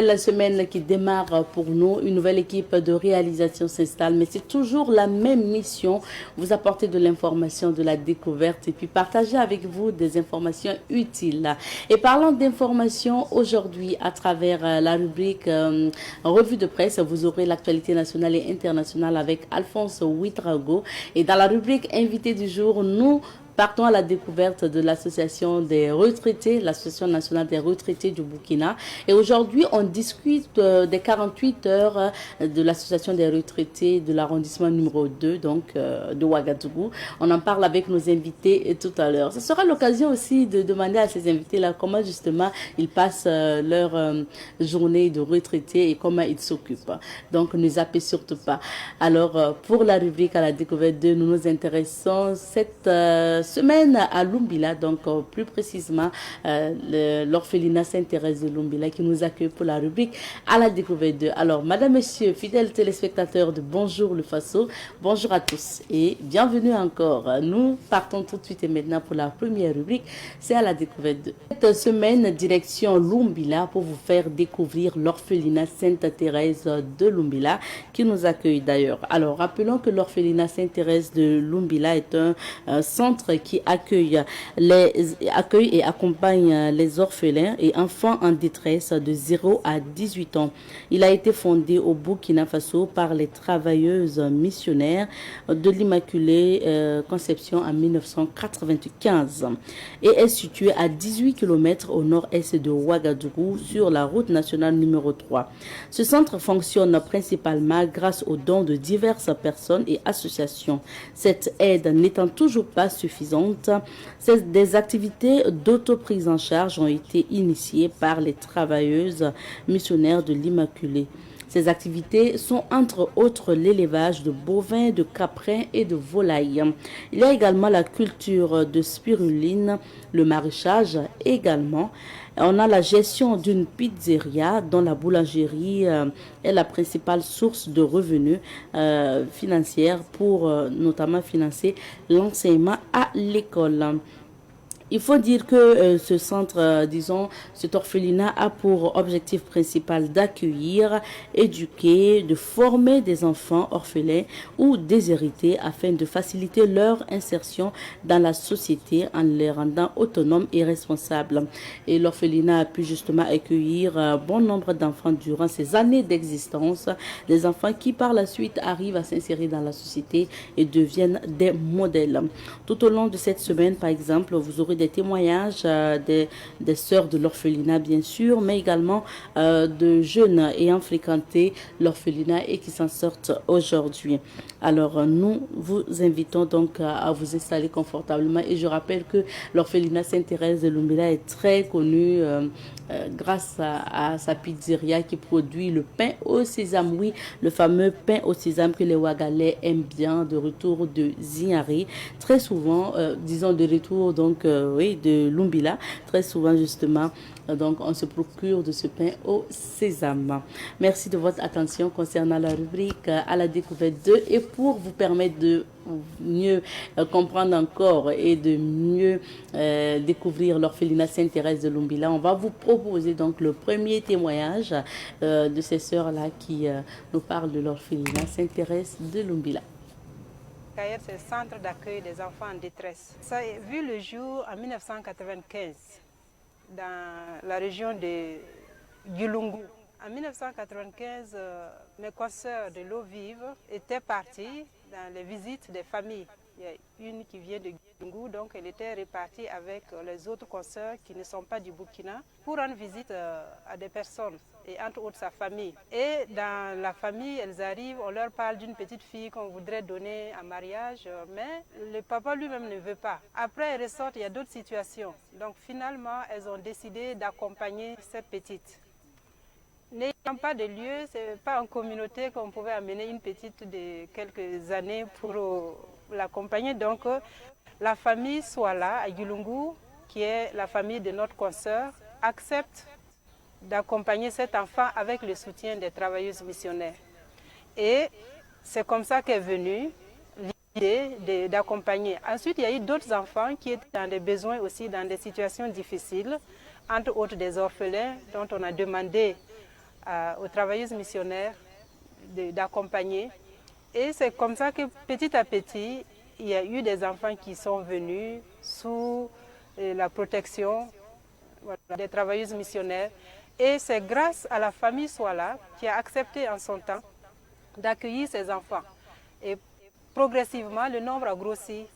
La semaine qui démarre pour nous, une nouvelle équipe de réalisation s'installe, mais c'est toujours la même mission, vous apporter de l'information, de la découverte et puis partager avec vous des informations utiles. Et parlant d'informations, aujourd'hui, à travers la rubrique Revue de presse, vous aurez l'actualité nationale et internationale avec Alphonse Ouitrago. Et dans la rubrique Invité du jour, nous partons à la découverte de l'association des retraités, l'association nationale des retraités du Burkina. Et aujourd'hui, on discute des 48 heures de l'association des retraités de l'arrondissement numéro 2, donc de Ouagadougou. On en parle avec nos invités tout à l'heure. Ce sera l'occasion aussi de demander à ces invités-là comment justement ils passent leur journée de retraités et comment ils s'occupent. Donc, ne zappez surtout pas. Alors, pour la rubrique à la découverte de, nous nous intéressons cette semaine à Lumbila, donc plus précisément l'orphelinat Sainte-Thérèse de Lumbila qui nous accueille pour la rubrique à la découverte de. Alors, madame, monsieur, fidèles téléspectateurs de Bonjour le Faso, bonjour à tous et bienvenue encore. Nous partons tout de suite et maintenant pour la première rubrique, c'est à la découverte de. Cette semaine, direction Lumbila pour vous faire découvrir l'orphelinat Sainte-Thérèse de Lumbila qui nous accueille d'ailleurs. Alors, rappelons que l'orphelinat Sainte-Thérèse de Lumbila est un centre qui accueille et accompagne les orphelins et enfants en détresse de 0 à 18 ans. Il a été fondé au Burkina Faso par les travailleuses missionnaires de l'Immaculée Conception en 1995 et est situé à 18 km au nord-est de Ouagadougou sur la route nationale numéro 3. Ce centre fonctionne principalement grâce aux dons de diverses personnes et associations. Cette aide n'étant toujours pas suffisante, des activités d'autoprise en charge ont été initiées par les travailleuses missionnaires de l'Immaculée. Ces activités sont entre autres l'élevage de bovins, de caprins et de volailles. Il y a également la culture de spiruline, le maraîchage également. On a la gestion d'une pizzeria dont la boulangerie est la principale source de revenus financières pour notamment financer l'enseignement à l'école. Il faut dire que ce centre, cet orphelinat a pour objectif principal d'accueillir, éduquer, de former des enfants orphelins ou déshérités afin de faciliter leur insertion dans la société en les rendant autonomes et responsables. Et l'orphelinat a pu justement accueillir un bon nombre d'enfants durant ces années d'existence, des enfants qui par la suite arrivent à s'insérer dans la société et deviennent des modèles. Tout au long de cette semaine, par exemple, vous aurez des témoignages des sœurs de l'orphelinat, bien sûr, mais également de jeunes ayant fréquenté l'orphelinat et qui s'en sortent aujourd'hui. Alors, nous vous invitons donc à vous installer confortablement et je rappelle que l'orphelinat Sainte-Thérèse de Lumbila est très connu grâce à sa pizzeria qui produit le pain au sésame, oui, le fameux pain au sésame que les Ouagalais aiment bien, de retour de Zignari, très souvent, disons de retour donc, de Lumbila, très souvent justement, donc on se procure de ce pain au sésame. Merci de votre attention concernant la rubrique à la découverte 2 et pour vous permettre de mieux comprendre encore et de mieux découvrir l'orphelinat Sainte-Thérèse de Lumbila, on va vous proposer donc le premier témoignage de ces sœurs-là qui nous parlent de l'orphelinat Sainte-Thérèse de Lumbila. C'est le centre d'accueil des enfants en détresse. Ça a vu le jour en 1995 dans la région de Gulungu. En 1995, mes consoeurs de l'eau vive étaient parties dans les visites des familles. Il y a une qui vient de Gulungu, donc elle était répartie avec les autres consoeurs qui ne sont pas du Burkina pour rendre visite à des personnes et entre autres sa famille. Et dans la famille, elles arrivent, on leur parle d'une petite fille qu'on voudrait donner en mariage, mais le papa lui-même ne veut pas. Après, elles ressortent, il y a d'autres situations. Donc finalement, elles ont décidé d'accompagner cette petite. N'ayant pas de lieu, ce n'est pas en communauté qu'on pouvait amener une petite de quelques années pour l'accompagner. Donc la famille soit là à Gulungu, qui est la famille de notre consoeur, accepte d'accompagner cet enfant avec le soutien des travailleuses missionnaires. Et c'est comme ça qu'est venue l'idée d'accompagner. Ensuite, il y a eu d'autres enfants qui étaient dans des besoins aussi, dans des situations difficiles, entre autres des orphelins dont on a demandé aux travailleuses missionnaires d'accompagner. Et c'est comme ça que petit à petit, il y a eu des enfants qui sont venus sous la protection des travailleuses missionnaires. Et c'est grâce à la famille Swala qui a accepté en son temps d'accueillir ces enfants. Et progressivement, le nombre a grossi,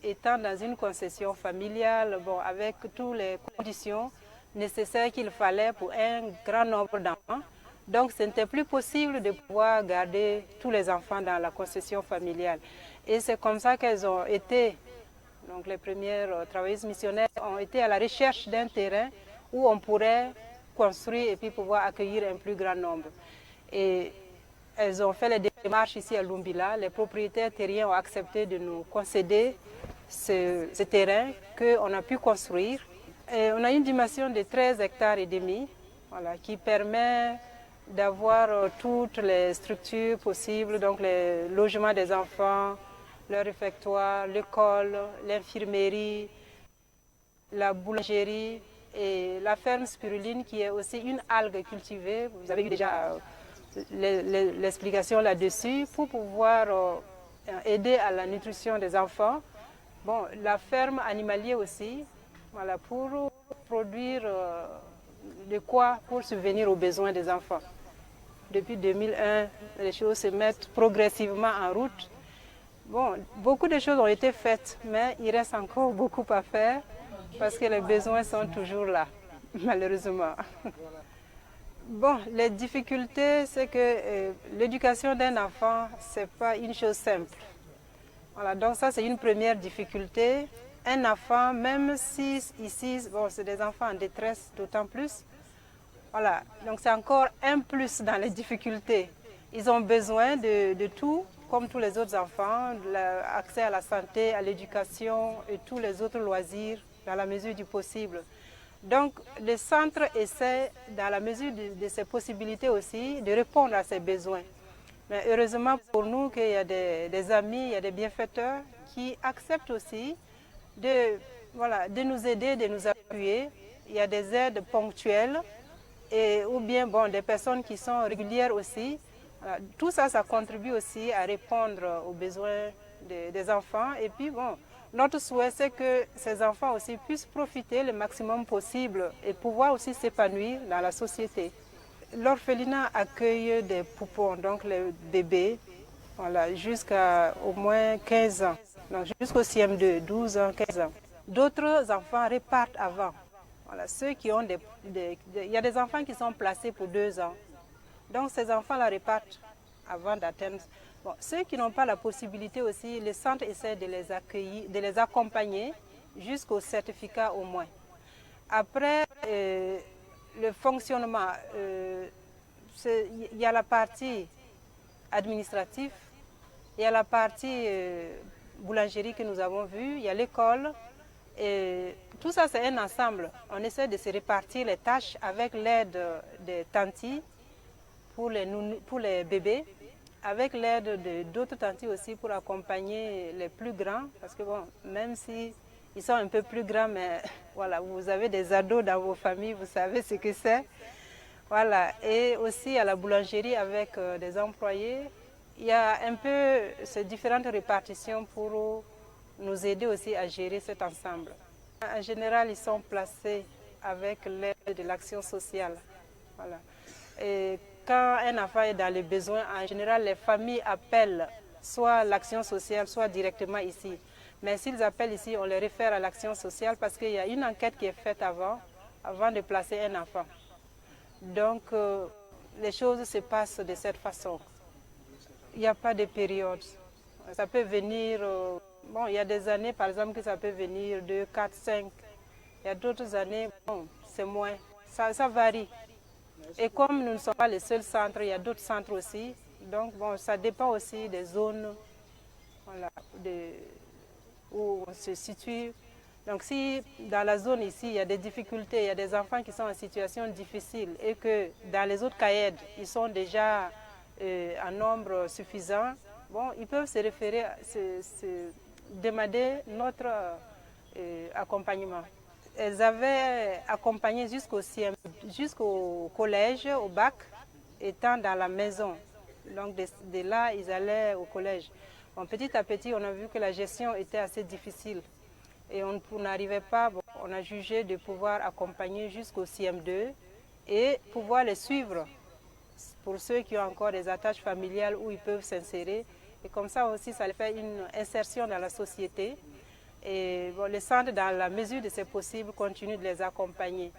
étant dans une concession familiale, bon, avec toutes les conditions nécessaires qu'il fallait pour un grand nombre d'enfants. Donc, ce n'était plus possible de pouvoir garder tous les enfants dans la concession familiale. Et c'est comme ça qu'elles ont été, donc les premières travailleuses missionnaires ont été à la recherche d'un terrain où on pourrait construire et puis pouvoir accueillir un plus grand nombre. Et elles ont fait les démarches ici à Lumbila. Les propriétaires terriens ont accepté de nous concéder ce terrain qu'on a pu construire. Et on a une dimension de 13 hectares et demi, voilà, qui permet d'avoir toutes les structures possibles, donc les logements des enfants, le réfectoire, l'école, l'infirmerie, la boulangerie et la ferme spiruline qui est aussi une algue cultivée. Vous avez eu déjà l'explication là-dessus pour pouvoir aider à la nutrition des enfants. Bon, la ferme animalière aussi, voilà, pour produire de quoi pour subvenir aux besoins des enfants. Depuis 2001, les choses se mettent progressivement en route. Bon, beaucoup de choses ont été faites, mais il reste encore beaucoup à faire parce que les besoins sont toujours là, malheureusement. Bon, les difficultés, c'est que l'éducation d'un enfant, ce n'est pas une chose simple. Voilà, donc ça, c'est une première difficulté. Un enfant, même si ici, bon, c'est des enfants en détresse d'autant plus, voilà, donc c'est encore un plus dans les difficultés. Ils ont besoin de tout, comme tous les autres enfants, l'accès à la santé, à l'éducation et tous les autres loisirs dans la mesure du possible. Donc le centre essaie, dans la mesure de ses possibilités aussi, de répondre à ces besoins. Mais heureusement pour nous qu'il y a des amis, il y a des bienfaiteurs qui acceptent aussi de nous aider, de nous appuyer. Il y a des aides ponctuelles ou bien bon, des personnes qui sont régulières aussi. Voilà. Tout ça, ça contribue aussi à répondre aux besoins des enfants. Et puis bon, notre souhait, c'est que ces enfants aussi puissent profiter le maximum possible et pouvoir aussi s'épanouir dans la société. L'orphelinat accueille des poupons, donc les bébés, voilà, jusqu'à au moins 15 ans, donc jusqu'au CM2, 12 ans, 15 ans. D'autres enfants repartent avant. Voilà, ceux qui ont il y a des enfants qui sont placés pour 2 ans. Donc ces enfants-là repartent avant d'atteindre. Bon, ceux qui n'ont pas la possibilité aussi, le centre essaie de les accueillir, de les accompagner jusqu'au certificat au moins. Après, le fonctionnement, il y a la partie administrative, il y a la partie boulangerie que nous avons vue, il y a l'école. Et tout ça, c'est un ensemble. On essaie de se répartir les tâches avec l'aide des tantis pour les bébés, avec l'aide d'autres tantis aussi pour accompagner les plus grands. Parce que bon, même si ils sont un peu plus grands, mais voilà, vous avez des ados dans vos familles, vous savez ce que c'est. Voilà, et aussi à la boulangerie avec des employés. Il y a un peu ces différentes répartitions pour nous aider aussi à gérer cet ensemble. En général, ils sont placés avec l'aide de l'action sociale. Voilà. Et quand un enfant est dans les besoins, en général, les familles appellent soit l'action sociale, soit directement ici. Mais s'ils appellent ici, on les réfère à l'action sociale parce qu'il y a une enquête qui est faite avant de placer un enfant. Donc, les choses se passent de cette façon. Il n'y a pas de période. Ça peut venir, bon, il y a des années, par exemple, que ça peut venir 2, 4, 5. Il y a d'autres années, bon, c'est moins. Ça varie. Et comme nous ne sommes pas les seuls centres, il y a d'autres centres aussi. Donc, bon, ça dépend aussi des zones, voilà, où on se situe. Donc, si dans la zone ici, il y a des difficultés, il y a des enfants qui sont en situation difficile et que dans les autres CAED, ils sont déjà en nombre suffisant, bon, ils peuvent se référer, demander notre accompagnement. elles avaient accompagné jusqu'au collège, au bac, étant dans la maison. Donc de là, ils allaient au collège. Bon, petit à petit, on a vu que la gestion était assez difficile. Et on n'arrivait pas, bon, on a jugé de pouvoir accompagner jusqu'au CM2 et pouvoir les suivre pour ceux qui ont encore des attaches familiales où ils peuvent s'insérer. Et comme ça aussi, ça fait une insertion dans la société. Et bon, le centre, dans la mesure de ses possibles, continue de les accompagner.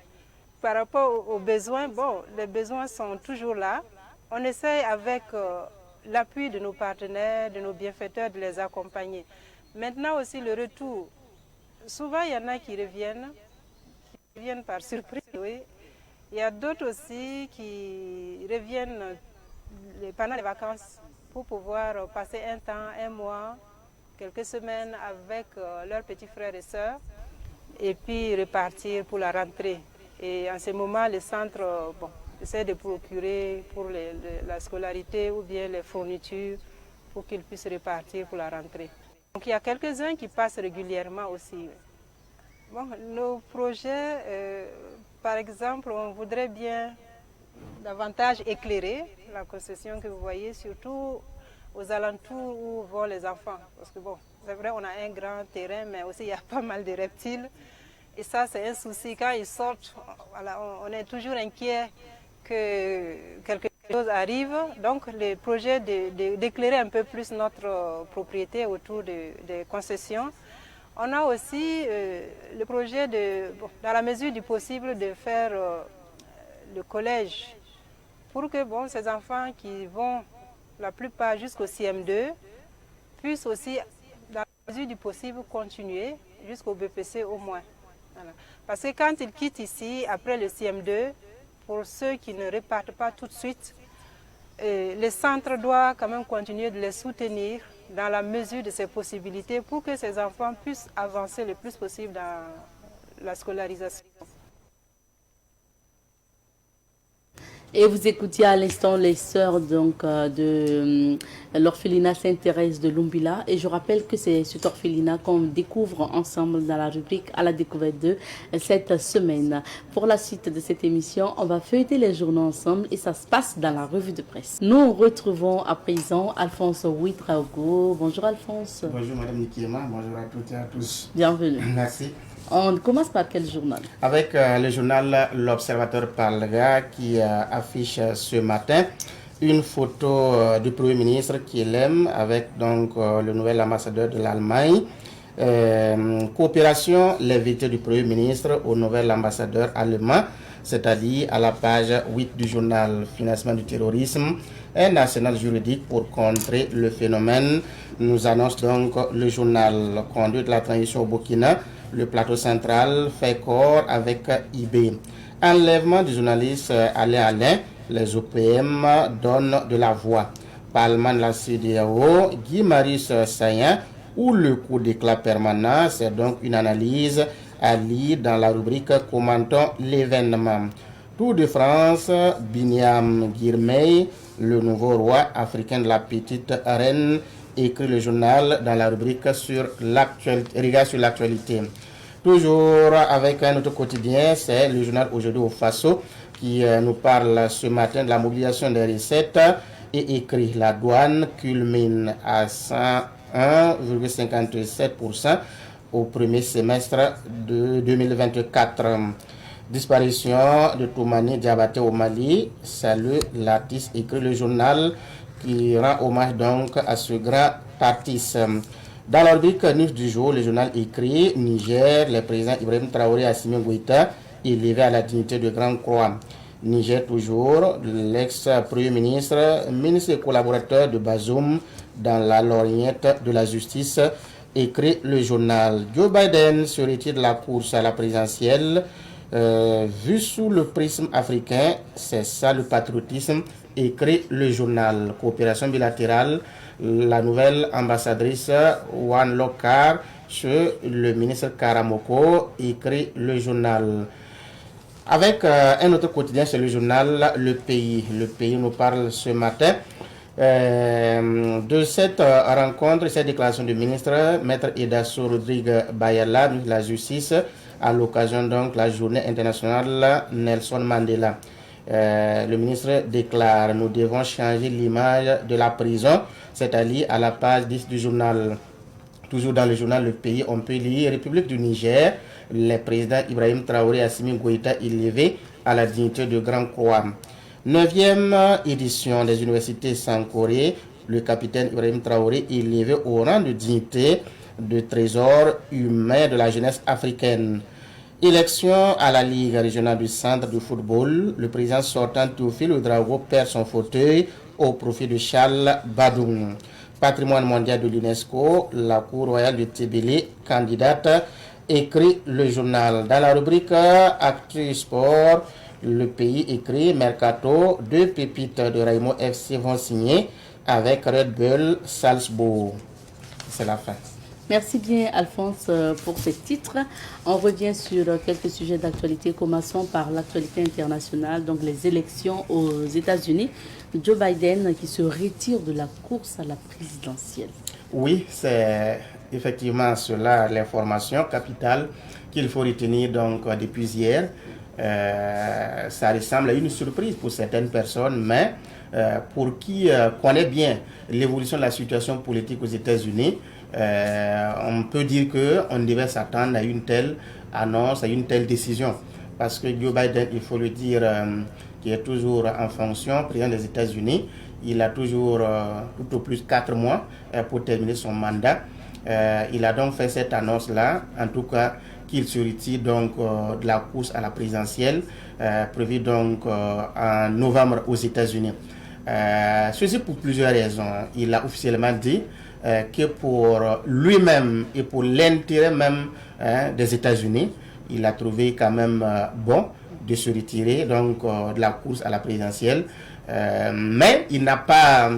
Par rapport aux besoins, bon, les besoins sont toujours là. On essaye avec l'appui de nos partenaires, de nos bienfaiteurs, de les accompagner. Maintenant aussi, le retour. Souvent, il y en a qui reviennent par surprise, oui. Il y a d'autres aussi qui reviennent pendant les vacances pour pouvoir passer un temps, un mois, quelques semaines avec leurs petits frères et sœurs et puis repartir pour la rentrée. Et en ce moment, le centre essaie de procurer pour la scolarité ou bien les fournitures pour qu'ils puissent repartir pour la rentrée. Donc il y a quelques-uns qui passent régulièrement aussi. Bon, nos projets, par exemple, on voudrait bien davantage éclairer la concession que vous voyez, surtout aux alentours où vont les enfants. Parce que bon, c'est vrai, on a un grand terrain, mais aussi il y a pas mal de reptiles. Et ça, c'est un souci. Quand ils sortent, voilà, on est toujours inquiet que quelque chose arrive. Donc, le projet d'éclairer un peu plus notre propriété autour des concessions. On a aussi le projet dans la mesure du possible, de faire le collège pour que ces enfants qui vont la plupart jusqu'au CM2 puissent aussi, dans la mesure du possible, continuer jusqu'au BPC au moins. Voilà. Parce que quand ils quittent ici, après le CM2, pour ceux qui ne repartent pas tout de suite, le centre doit quand même continuer de les soutenir dans la mesure de ses possibilités pour que ces enfants puissent avancer le plus possible dans la scolarisation. Et vous écoutiez à l'instant les sœurs de l'orphelinat Sainte-Thérèse de Lumbila. Et je rappelle que c'est cet orphelinat qu'on découvre ensemble dans la rubrique à la découverte de cette semaine. Pour la suite de cette émission, on va feuilleter les journaux ensemble et ça se passe dans la revue de presse. Nous retrouvons à présent Alphonse Ouitraogo. Bonjour Alphonse. Bonjour Madame Nikiema, bonjour à toutes et à tous. Bienvenue. Merci. On commence par quel journal? Avec le journal L'Observateur Parlera qui affiche ce matin une photo du Premier ministre qu'il aime avec donc le nouvel ambassadeur de l'Allemagne. Coopération, l'invité du Premier ministre au nouvel ambassadeur allemand, c'est-à-dire à la page 8 du journal Financement du terrorisme, un arsenal juridique pour contrer le phénomène, nous annonce donc le journal Conduite de la transition au Burkina. Le plateau central fait corps avec IB. Enlèvement du journaliste Alain, les OPM donnent de la voix. Parlement de la CEDEAO, Guy Marius Saillant, ou le coup d'éclat permanent, c'est donc une analyse à lire dans la rubrique Commentons l'événement. Tour de France, Binyam Girmay, le nouveau roi africain de la petite reine, écrit le journal dans la rubrique sur l'actualité, regard sur l'actualité. Toujours avec un autre quotidien, c'est le journal Aujourd'hui au Faso qui nous parle ce matin de la mobilisation des recettes et écrit la douane culmine à 101,57% au premier semestre de 2024. Disparition de Toumani Diabaté au Mali, salut l'artiste, écrit le journal qui rend hommage donc à ce grand artiste. Dans la rubrique News du jour, le journal écrit Niger, le président Ibrahim Traoré Assimi Goïta élevé à la dignité de Grande Croix. Niger toujours, l'ex-premier ministre, ministre et collaborateur de Bazoum dans la lorgnette de la justice, écrit le journal. Joe Biden se retire de la course à la présidentielle. Vu sous le prisme africain, c'est ça le patriotisme, écrit le journal. Coopération bilatérale, la nouvelle ambassadrice Wan Lokar chez le ministre Karamoko, écrit le journal. Avec un autre quotidien, c'est le journal Le Pays. Le Pays nous parle ce matin de cette rencontre, cette déclaration du ministre, Maître Edasso Rodrigue Bayala, de la Justice, à l'occasion donc la journée internationale Nelson Mandela. Le ministre déclare: nous devons changer l'image de la prison. C'est-à-dire à la page 10 du journal. Toujours dans le journal Le Pays, on peut lire: République du Niger, le président Ibrahim Traoré Assimi Goïta élevé à la dignité de Grand Croix. 9e édition des universités Sankoré, le capitaine Ibrahim Traoré élevé au rang de dignité de trésor humain de la jeunesse africaine. Élection à la Ligue régionale du centre du football, le président sortant Théophile Ouedraogo perd son fauteuil au profit de Charles Badoum. Patrimoine mondial de l'UNESCO, la Cour royale de Tébélé, candidate, écrit le journal. Dans la rubrique Actu Sport, le Pays écrit: Mercato, 2 pépites de Raimo FC vont signer avec Red Bull Salzbourg. C'est la fin. Merci bien, Alphonse, pour ces titres. On revient sur quelques sujets d'actualité. Commençons par l'actualité internationale, donc les élections aux États-Unis. Joe Biden qui se retire de la course à la présidentielle. Oui, c'est effectivement cela l'information capitale qu'il faut retenir donc depuis hier. Ça ressemble à une surprise pour certaines personnes, mais pour qui connaît bien l'évolution de la situation politique aux États-Unis, on peut dire qu'on devait s'attendre à une telle annonce, à une telle décision. Parce que Joe Biden, il faut le dire, qui est toujours en fonction, président des États-Unis, il a toujours tout au plus 4 mois pour terminer son mandat. Il a donc fait cette annonce-là, en tout cas qu'il se retire donc de la course à la présidentielle, prévue donc en novembre aux États-Unis. Ceci pour plusieurs raisons. Il a officiellement dit que pour lui-même et pour l'intérêt même des États-Unis, il a trouvé quand même bon de se retirer donc de la course à la présidentielle. Mais il n'a pas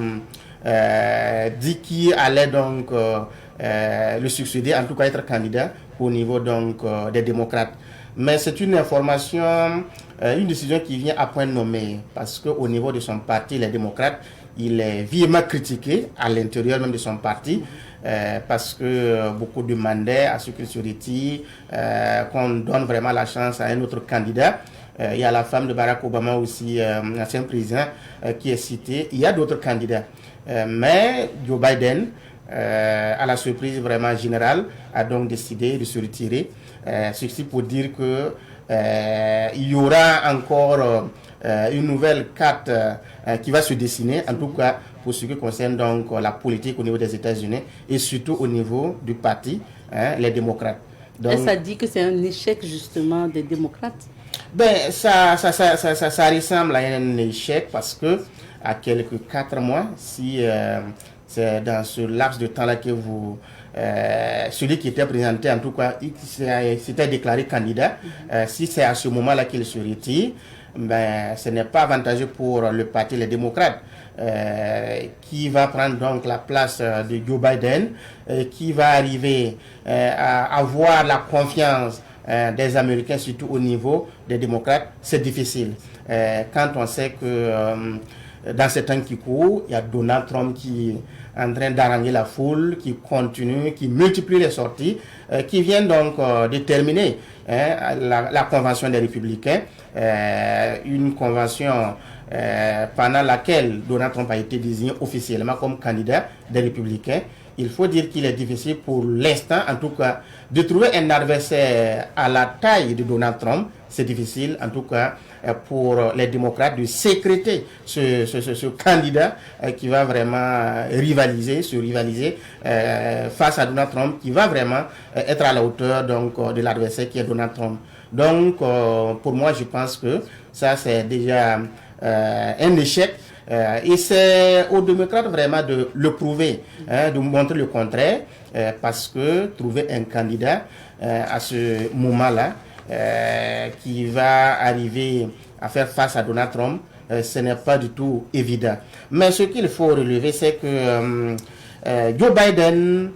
dit qui allait donc le succéder, en tout cas être candidat au niveau donc des démocrates. Mais c'est une information, une décision qui vient à point nommé, parce qu'au niveau de son parti, les démocrates, il est vivement critiqué à l'intérieur même de son parti, parce que beaucoup demandaient à ce qu'il se retire, qu'on donne vraiment la chance à un autre candidat. Il y a la femme de Barack Obama aussi, l'ancien président, qui est citée. Il y a d'autres candidats. Mais Joe Biden, à la surprise vraiment générale, a donc décidé de se retirer. Ceci pour dire que il y aura encore une nouvelle carte qui va se dessiner, en tout cas pour ce qui concerne donc la politique au niveau des États-Unis et surtout au niveau du parti, les démocrates. Donc, ça dit que c'est un échec justement des démocrates? Ben, ça ressemble à un échec parce que à quelques 4 mois, si c'est dans ce laps de temps-là que vous... celui qui était présenté, en tout cas, il s'était déclaré candidat. Si c'est à ce moment-là qu'il se retire, ben, ce n'est pas avantageux pour le parti, les démocrates, qui va prendre donc la place de Joe Biden, qui va arriver à avoir la confiance des Américains, surtout au niveau des démocrates. C'est difficile. Quand on sait que dans ces temps qui courent, il y a Donald Trump qui est en train d'arranger la foule, qui continue, qui multiplie les sorties, qui vient donc de terminer la convention des républicains, une convention pendant laquelle Donald Trump a été désigné officiellement comme candidat des républicains. Il faut dire qu'il est difficile pour l'instant, en tout cas, de trouver un adversaire à la taille de Donald Trump. C'est difficile, en tout cas, pour les démocrates de sécréter ce candidat qui va vraiment rivaliser face à Donald Trump, qui va vraiment être à la hauteur donc, de l'adversaire qui est Donald Trump. Donc, pour moi, je pense que ça, c'est déjà un échec. Et c'est aux démocrates vraiment de le prouver, de montrer le contraire, parce que trouver un candidat à ce moment-là qui va arriver à faire face à Donald Trump, ce n'est pas du tout évident. Mais ce qu'il faut relever, c'est que Joe Biden,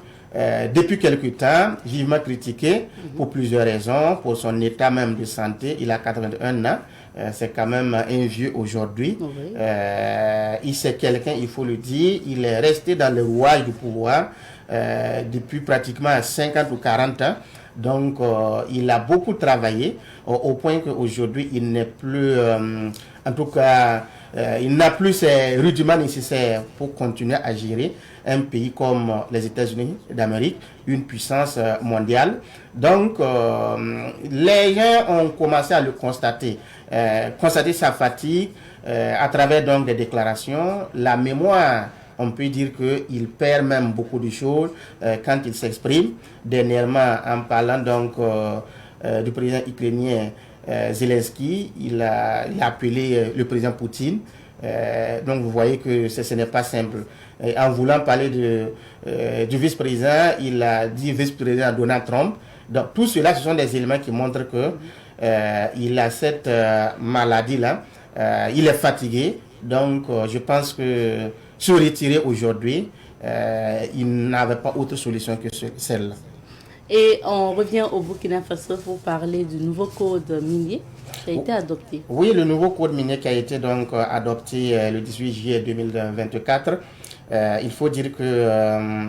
depuis quelque temps, vivement critiqué pour plusieurs raisons, pour son état même de santé. Il a 81 ans. C'est quand même un vieux aujourd'hui. Oui. Il c'est quelqu'un, il faut le dire, il est resté dans le rouage du pouvoir depuis pratiquement 50 ou 40 ans. Donc, il a beaucoup travaillé au point qu'aujourd'hui, il n'est plus, en tout cas, il n'a plus ces rudiments nécessaires pour continuer à gérer un pays comme les États-Unis d'Amérique, une puissance mondiale. Donc, les gens ont commencé à le constater, constater sa fatigue à travers donc des déclarations, la mémoire. On peut dire qu'il perd même beaucoup de choses quand il s'exprime. Dernièrement, en parlant donc du président ukrainien Zelensky, il a appelé le président Poutine. Donc vous voyez que ce n'est pas simple. En voulant parler du vice-président, il a dit vice-président Donald Trump. Donc tout cela, ce sont des éléments qui montrent que il a cette maladie-là. Il est fatigué. Donc je pense que se retirer aujourd'hui, il n'avait pas autre solution que celle-là. Et on revient au Burkina Faso pour parler du nouveau code minier qui a été adopté. Oui, le nouveau code minier qui a été donc adopté le 18 juillet 2024. Il faut dire que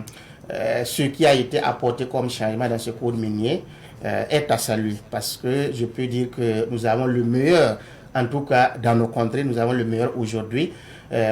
ce qui a été apporté comme changement dans ce code minier est à saluer, parce que je peux dire que nous avons le meilleur, en tout cas dans nos contrées, nous avons le meilleur aujourd'hui.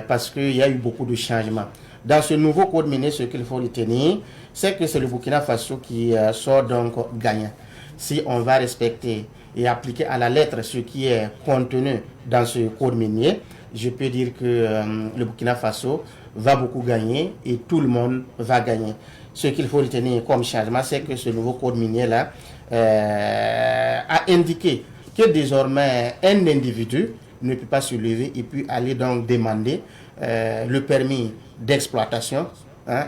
Parce qu'il y a eu beaucoup de changements. Dans ce nouveau code minier, ce qu'il faut retenir, c'est que c'est le Burkina Faso qui sort donc gagnant. Si on va respecter et appliquer à la lettre ce qui est contenu dans ce code minier, je peux dire que le Burkina Faso va beaucoup gagner et tout le monde va gagner. Ce qu'il faut retenir comme changement, c'est que ce nouveau code minier-là a indiqué que désormais un individu ne peut pas se lever et puis aller donc demander le permis d'exploitation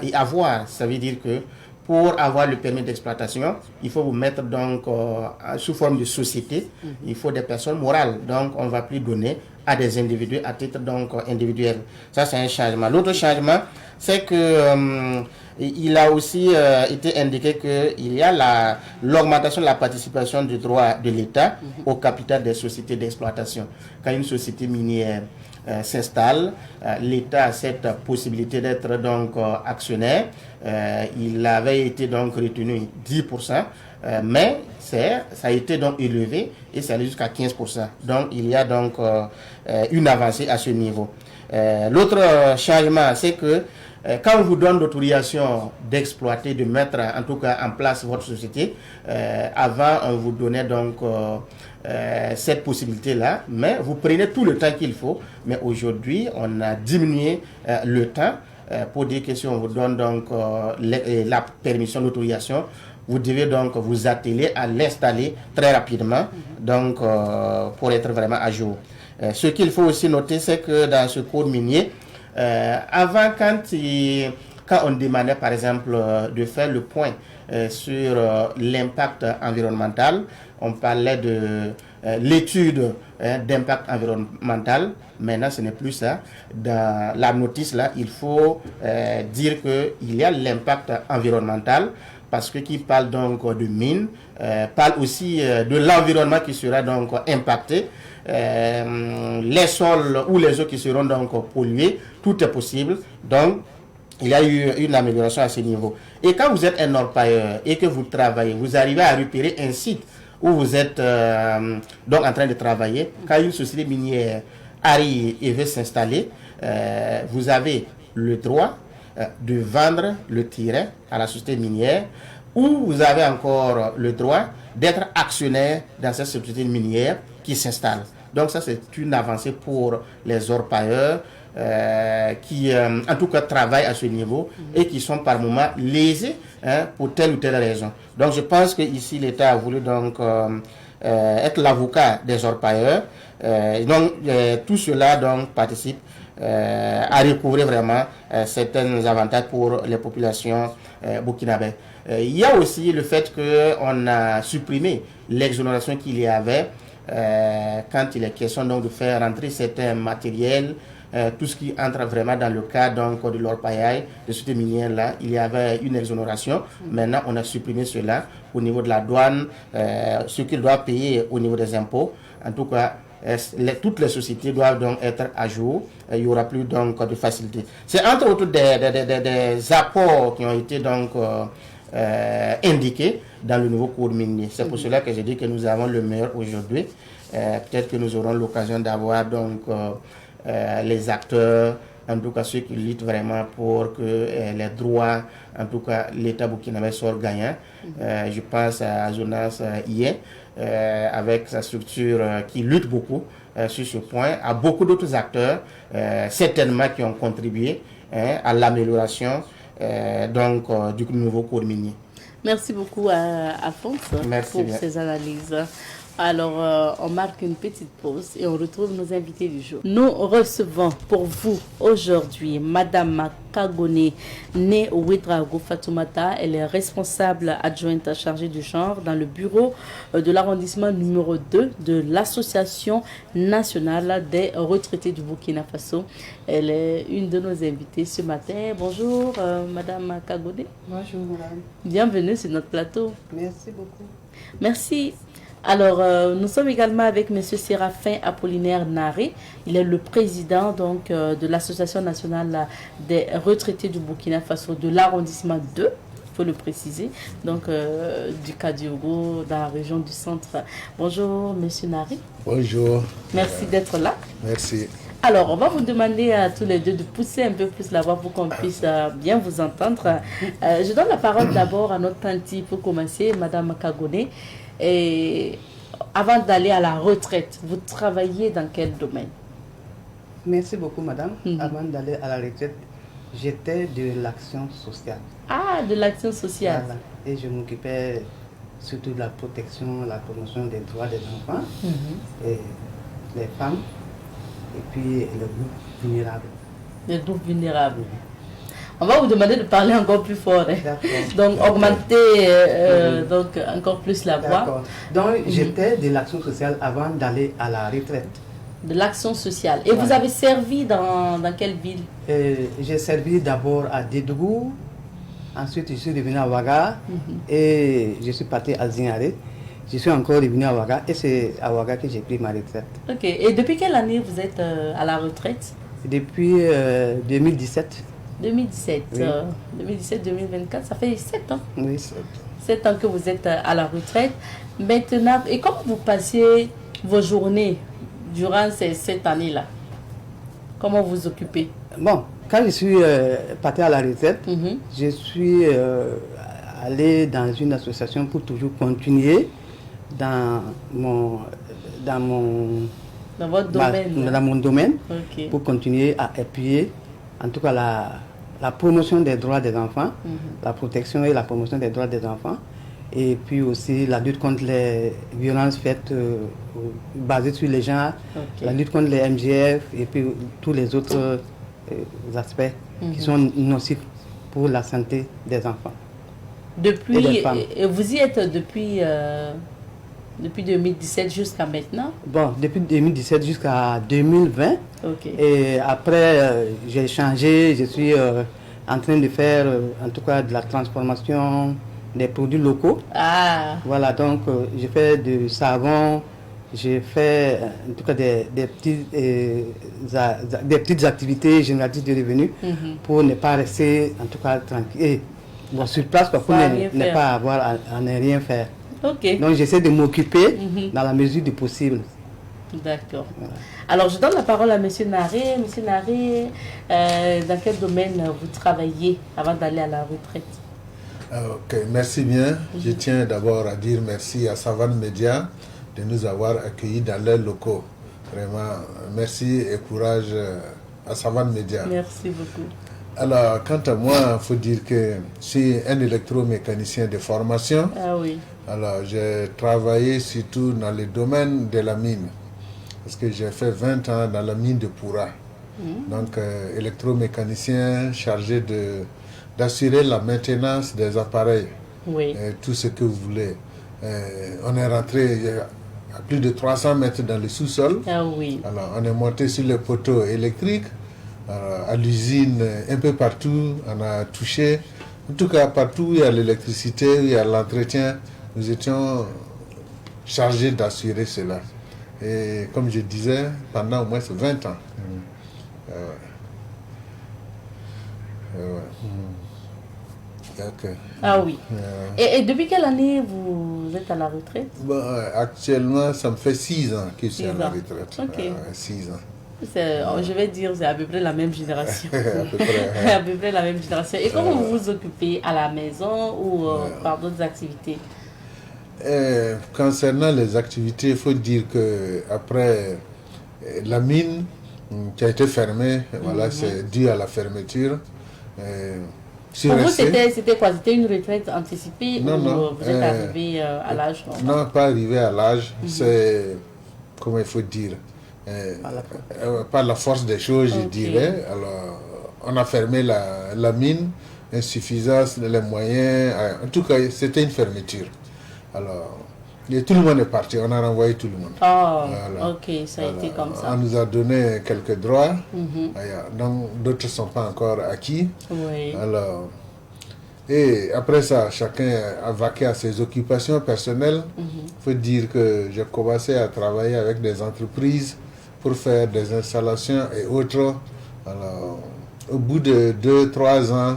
et avoir, ça veut dire que pour avoir le permis d'exploitation, il faut vous mettre donc sous forme de société, il faut des personnes morales, donc on ne va plus donner à des individus à titre donc individuel. Ça c'est un changement. L'autre changement, c'est que il a aussi été indiqué qu'il y a l'augmentation de la participation du droit de l'État au capital des sociétés d'exploitation. Quand une société minière s'installe, l'État a cette possibilité d'être donc actionnaire. Il avait été donc retenu 10%, mais ça a été donc élevé et ça allait jusqu'à 15%. Donc il y a donc une avancée à ce niveau. L'autre changement, c'est que quand on vous donne l'autorisation d'exploiter, de mettre en tout cas en place votre société, avant on vous donnait donc cette possibilité-là, mais vous prenez tout le temps qu'il faut. Mais aujourd'hui, on a diminué le temps pour dire que si on vous donne donc la permission, l'autorisation, vous devez donc vous atteler à l'installer très rapidement, donc pour être vraiment à jour. Ce qu'il faut aussi noter, c'est que dans ce code minier, avant, quand on demandait par exemple de faire le point sur l'impact environnemental, on parlait de l'étude d'impact environnemental. Maintenant, ce n'est plus ça. Dans la notice, là, il faut dire qu'il y a l'impact environnemental, parce que qui parle donc de mines, parle aussi de l'environnement qui sera donc impacté, les sols ou les eaux qui seront donc pollués, tout est possible. Donc, il y a eu une amélioration à ce niveau. Et quand vous êtes un orpailleur et que vous travaillez, vous arrivez à repérer un site où vous êtes donc en train de travailler. Quand une société minière arrive et veut s'installer, vous avez le droit de vendre le terrain à la société minière, ou vous avez encore le droit d'être actionnaire dans cette société minière qui s'installe. Donc ça, c'est une avancée pour les orpailleurs qui, en tout cas, travaillent à ce niveau et qui sont par moments lésés pour telle ou telle raison. Donc je pense que ici l'État a voulu donc être l'avocat des orpailleurs. Donc tout cela donc participe à recouvrir vraiment certains avantages pour les populations burkinabées. Il y a aussi le fait qu'on a supprimé l'exonération qu'il y avait quand il est question donc de faire rentrer certains matériels, tout ce qui entre vraiment dans le cas donc de l'orpaillage, de cette minière là, il y avait une exonération. Maintenant, on a supprimé cela au niveau de la douane, ce qu'ils doivent payer au niveau des impôts. En tout cas, toutes les sociétés doivent donc être à jour. Il n'y aura plus donc de facilité. C'est entre autres des apports qui ont été donc indiqués dans le nouveau code minier. C'est pour cela que je dis que nous avons le meilleur aujourd'hui. Peut-être que nous aurons l'occasion d'avoir donc les acteurs, en tout cas ceux qui luttent vraiment pour que les droits, en tout cas l'État burkinabé soit gagnant. Je pense à Jonas Ié, avec sa structure qui lutte beaucoup sur ce point, à beaucoup d'autres acteurs, certainement qui ont contribué à l'amélioration du nouveau code minier. Merci beaucoup à Alphonse pour ces analyses. Alors, on marque une petite pause et on retrouve nos invités du jour. Nous recevons pour vous aujourd'hui Madame Kagone née Ouedraogo Fatoumata. Elle est responsable adjointe chargée du genre dans le bureau de l'arrondissement numéro 2 de l'Association nationale des retraités du Burkina Faso. Elle est une de nos invitées ce matin. Bonjour Madame Kagone. Bonjour Madame. Bienvenue sur notre plateau. Merci beaucoup. Merci. Alors, nous sommes également avec M. Séraphin Apollinaire Naré. Il est le président donc, de l'Association nationale des retraités du Burkina Faso de l'arrondissement 2, il faut le préciser, donc du Kadiogo, dans la région du centre. Bonjour M. Naré. Bonjour. Merci d'être là. Merci. Alors, on va vous demander à tous les deux de pousser un peu plus la voix pour qu'on puisse bien vous entendre. Je donne la parole d'abord à notre tante pour commencer, Madame Kagone. Et avant d'aller à la retraite, vous travaillez dans quel domaine? Merci beaucoup, madame. Avant d'aller à la retraite, j'étais de l'action sociale. Ah, de l'action sociale. Voilà. Et je m'occupais surtout de la protection, la promotion des droits des enfants, et les femmes, et puis les groupes vulnérables. Les groupes vulnérables. On va vous demander de parler encore plus fort. Donc, augmenter donc, encore plus la voix. Donc, j'étais de l'action sociale avant d'aller à la retraite. De l'action sociale. Et vous avez servi dans quelle ville? J'ai servi d'abord à Dédougou. Ensuite, je suis revenu à Ouaga. Et je suis parti à Zinaré. Je suis encore revenu à Ouaga. Et c'est à Ouaga que j'ai pris ma retraite. Ok. Et depuis quelle année vous êtes à la retraite? Depuis 2017. 2017, oui. 2017-2024, ça fait 7 ans. Oui, 7. 7 ans que vous êtes à la retraite. Maintenant, et comment vous passez vos journées durant ces 7 années-là? Comment vous occupez? Bon, quand je suis parti à la retraite, je suis allé dans une association pour toujours continuer dans votre domaine. Dans mon domaine, okay. Pour continuer à appuyer, en tout cas, la promotion des droits des enfants, la protection et la promotion des droits des enfants, et puis aussi la lutte contre les violences faites basées sur les genres, la lutte contre les MGF et puis tous les autres aspects qui sont nocifs pour la santé des enfants. Depuis, et des femmes. Et vous y êtes depuis 2017 jusqu'à maintenant? Bon, depuis 2017 jusqu'à 2020. Okay. Et après, j'ai changé, je suis en train de faire en tout cas de la transformation des produits locaux. Ah. Voilà, donc j'ai fait du savon, j'ai fait en tout cas des petites activités génératrices de revenus pour ne pas rester en tout cas tranquille. Et, bon, sur place, pour ne pas avoir à ne rien faire. Okay. Donc j'essaie de m'occuper dans la mesure du possible. D'accord. Voilà. Alors je donne la parole à M. Naré. M. Naré, dans quel domaine vous travaillez avant d'aller à la retraite? Ok, merci bien. Je tiens d'abord à dire merci à Savane Média de nous avoir accueillis dans leurs locaux. Vraiment, merci et courage à Savane Média. Merci beaucoup. Alors, quant à moi, il faut dire que je suis un électromécanicien de formation. Ah oui. Alors, j'ai travaillé surtout dans le domaine de la mine, parce que j'ai fait 20 ans dans la mine de Poura. Donc, électromécanicien chargé d'assurer la maintenance des appareils, tout ce que vous voulez. On est rentré à plus de 300 mètres dans le sous-sol. Ah oui. Alors, on est monté sur les poteaux électriques. À l'usine, un peu partout, on a touché. En tout cas, partout où il y a l'électricité, où il y a l'entretien, nous étions chargés d'assurer cela. Et comme je disais, pendant au moins 20 ans. Ok. Ah oui. Et depuis quelle année vous êtes à la retraite? Bon, actuellement, ça me fait 6 ans que je suis 6 à la ans. retraite. Ok. 6 ans. Je vais dire, c'est à peu près la même génération. À peu près. À peu près la même génération. Et comment vous vous occupez à la maison ou par d'autres activités? Concernant les activités, il faut dire que après la mine qui a été fermée, voilà, c'est dû à la fermeture. Pour vous, c'était quoi? C'était une retraite anticipée Non, ou non, vous êtes arrivé à l'âge normal? Non, pas arrivé à l'âge. C'est, comment il faut dire, par la force des choses, je dirais. Alors, on a fermé la mine, insuffisance, les moyens. En tout cas, c'était une fermeture. Alors, et tout le monde est parti, on a renvoyé tout le monde. Oh, voilà. ok, ça a été comme ça. On nous a donné quelques droits, donc d'autres ne sont pas encore acquis. Oui. Alors, et après ça, chacun a vaqué à ses occupations personnelles. Il faut dire que j'ai commencé à travailler avec des entreprises pour faire des installations et autres. Alors, au bout de 2-3 ans,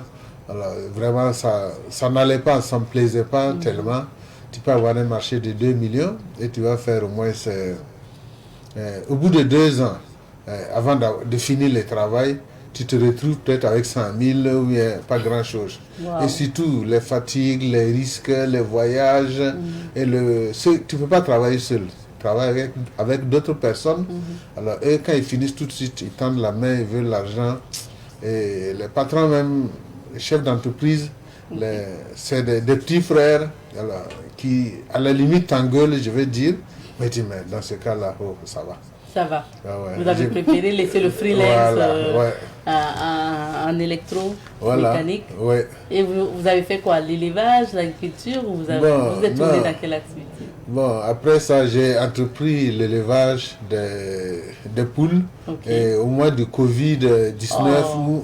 alors, vraiment, ça n'allait pas, ça ne me plaisait pas tellement. Tu peux avoir un marché de 2 millions et tu vas faire au moins... au bout de 2 ans, avant de finir le travail, tu te retrouves peut-être avec 100 000 ou bien pas grand-chose. Wow. Et surtout, les fatigues, les risques, les voyages. Et tu ne peux pas travailler seul. Tu travailles avec d'autres personnes. Alors, eux, quand ils finissent tout de suite, ils tendent la main, ils veulent l'argent. Et les patrons même, les chefs d'entreprise, c'est des petits frères alors, qui, à la limite, t'engueulent, je vais dire. Mais dis, mais dans ce cas-là, oh, ça va. Ça va. Ah ouais. Vous avez préféré laisser le freelance Voilà, en électro-mécanique. Ouais. Et vous avez fait quoi? L'élevage, l'agriculture ou vous êtes tourné dans quelle activité? Bon, après ça, j'ai entrepris l'élevage des poules. Et au mois de Covid-19, où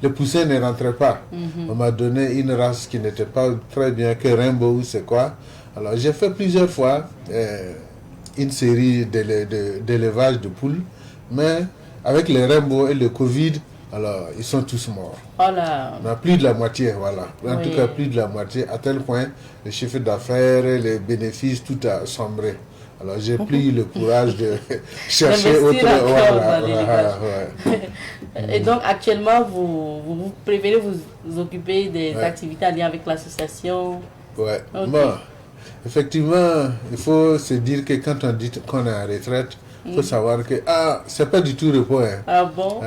les poussins ne rentraient pas, on m'a donné une race qui n'était pas très bien, que Rainbow, c'est quoi. Alors, j'ai fait plusieurs fois une série d'élevage de poules, mais avec les Rainbow et le Covid, alors ils sont tous morts. Oh là. On a plus de la moitié, voilà. En tout cas, plus de la moitié, à tel point, le chiffre d'affaires, les bénéfices, tout a sombré. Alors j'ai pris le courage de chercher autre chose. Et donc actuellement, vous préférez vous occuper des activités en lien avec l'association? Ouais. Bon, effectivement, il faut se dire que quand on dit qu'on est en retraite, il faut savoir que c'est pas du tout repos. Hein. Ah bon?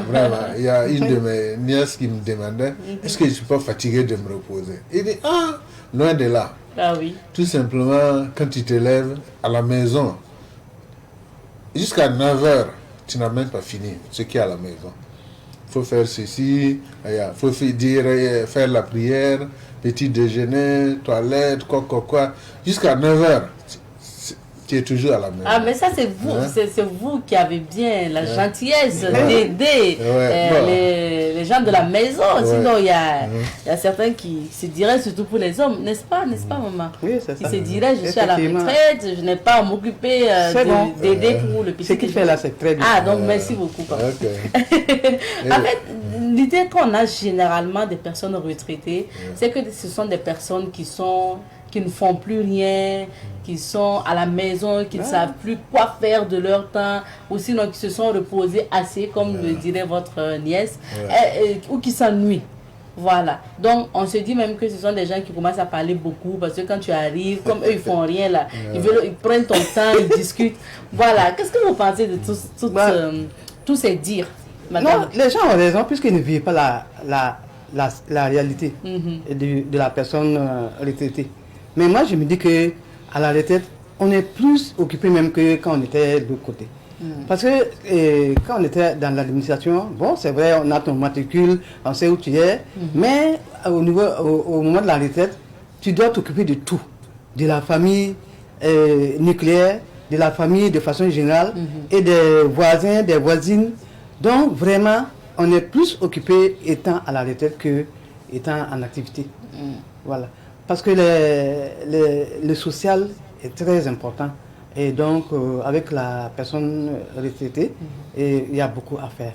Vraiment, il y a une de mes nièces qui me demandait est-ce que je ne suis pas fatigué de me reposer? Il dit loin de là. Ah oui. Tout simplement, quand tu te lèves à la maison, jusqu'à 9h, tu n'as même pas fini ce qui est à la maison. Il faut faire ceci, il faut faire la prière, petit déjeuner, toilette, quoi. Jusqu'à 9h, tu es toujours à la maison. Ah, mais ça, c'est vous, c'est vous qui avez bien la gentillesse d'aider les gens de la maison. Sinon, il y a certains qui se diraient, surtout pour les hommes, n'est-ce pas, maman? Oui, c'est ça. Qui se diraient, je suis à la retraite, je n'ai pas à m'occuper d'aider pour le petit. Ce qu'il fait là, c'est très bien. Ah, donc merci beaucoup. En fait, l'idée qu'on a généralement des personnes retraitées, c'est que ce sont des personnes qui ne font plus rien, qui sont à la maison, qui ne savent plus quoi faire de leur temps, ou sinon qui se sont reposés assez, comme le dirait votre nièce, ou qui s'ennuient. Voilà. Donc, on se dit même que ce sont des gens qui commencent à parler beaucoup, parce que quand tu arrives, comme eux, ils font rien là, ils prennent ton temps, ils discutent. Voilà. Qu'est-ce que vous pensez de tous ces dires, madame? Non, les gens ont raison, puisqu'ils ne vivent pas la réalité de la personne retraitée. Mais moi, je me dis que à la retraite, on est plus occupé même que quand on était de l'autre côté. Parce que quand on était dans l'administration, bon, c'est vrai, on a ton matricule, on sait où tu es, mais au moment de la retraite, tu dois t'occuper de tout. De la famille nucléaire, de la famille de façon générale, et des voisins, des voisines. Donc, vraiment, on est plus occupé étant à la retraite que étant en activité. Voilà. Parce que le social est très important. Et donc, avec la personne retraitée, il y a beaucoup à faire.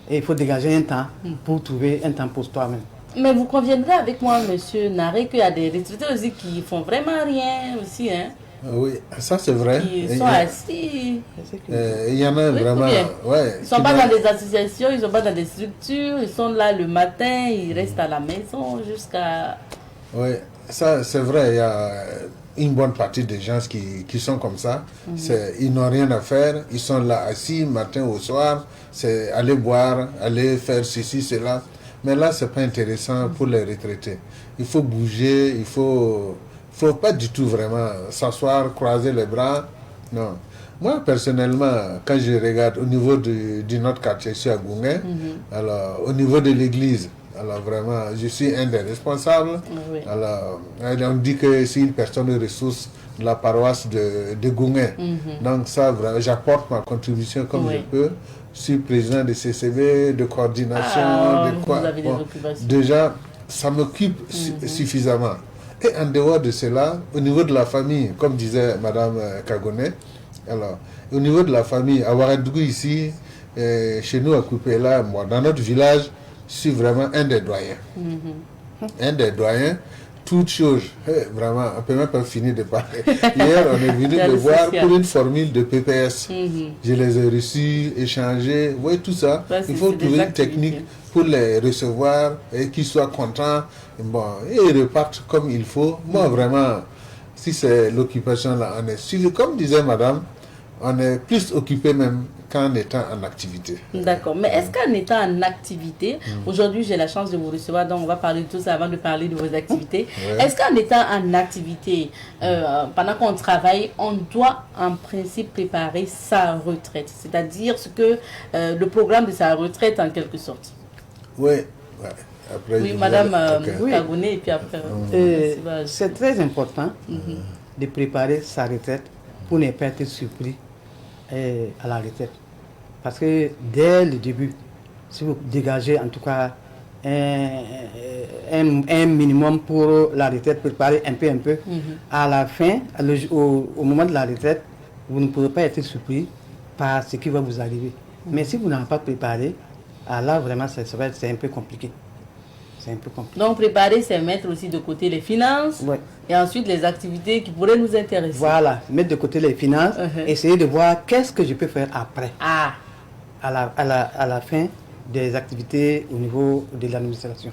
Et il faut dégager un temps pour trouver un temps pour toi-même. Mais vous conviendrez avec moi, monsieur Naré, qu'il y a des retraités aussi qui font vraiment rien aussi, hein. Oui, ça c'est vrai. Ils sont assis. Il y en a Oui, vraiment. Ouais, ils ne sont pas dans des associations, ils ne sont pas dans des structures, ils sont là le matin, ils restent à la maison jusqu'à... Oui, ça c'est vrai. Il y a une bonne partie des gens qui sont comme ça. Ils n'ont rien à faire, ils sont là assis matin au soir, c'est aller boire, aller faire ceci, cela. Mais là, ce n'est pas intéressant pour les retraités. Il faut bouger, il faut pas du tout vraiment s'asseoir, croiser les bras. Non. Moi, personnellement, quand je regarde au niveau de notre quartier ici à Goungué, alors au niveau de l'église, alors vraiment, je suis un des responsables. Oui. Alors, on dit que c'est une personne ressource de la paroisse de Goungué. Donc ça, vraiment, j'apporte ma contribution comme je peux. Je suis président de CCB, de coordination, vous avez des occupations. Déjà, ça m'occupe suffisamment. Et en dehors de cela, au niveau de la famille, comme disait Madame Kagone, alors, au niveau de la famille, à Ouagadougou ici, chez nous à Koupéla, moi, dans notre village, je suis vraiment un des doyens. Un des doyens, toute chose, vraiment, on ne peut même pas finir de parler. Hier, on est venu me voir pour une formule de PPS. Je les ai reçus, échangés, vous voyez tout ça. Il faut trouver une technique pour les recevoir et qu'ils soient contents. Bon, et ils repartent comme il faut. Moi, vraiment, si c'est l'occupation là, on est suivi. Comme disait madame, on est plus occupé même qu'en étant en activité. D'accord. Mais est-ce qu'en étant en activité, aujourd'hui j'ai la chance de vous recevoir, donc on va parler de tout ça avant de parler de vos activités. Est-ce qu'en étant en activité, pendant qu'on travaille, on doit en principe préparer sa retraite, c'est-à-dire ce que le programme de sa retraite en quelque sorte? Oui. Après, oui, madame Kagone, et puis après... c'est très important de préparer sa retraite pour ne pas être surpris à la retraite. Parce que dès le début, si vous dégagez en tout cas un minimum pour la retraite, préparer un peu, à la fin, au moment de la retraite, vous ne pourrez pas être surpris par ce qui va vous arriver. Mais si vous n'avez pas préparé, là vraiment c'est un peu compliqué. C'est un peu compliqué. Donc préparer, c'est mettre aussi de côté les finances et ensuite les activités qui pourraient nous intéresser. Voilà, mettre de côté les finances, essayer de voir qu'est-ce que je peux faire après. À la fin des activités au niveau de l'administration.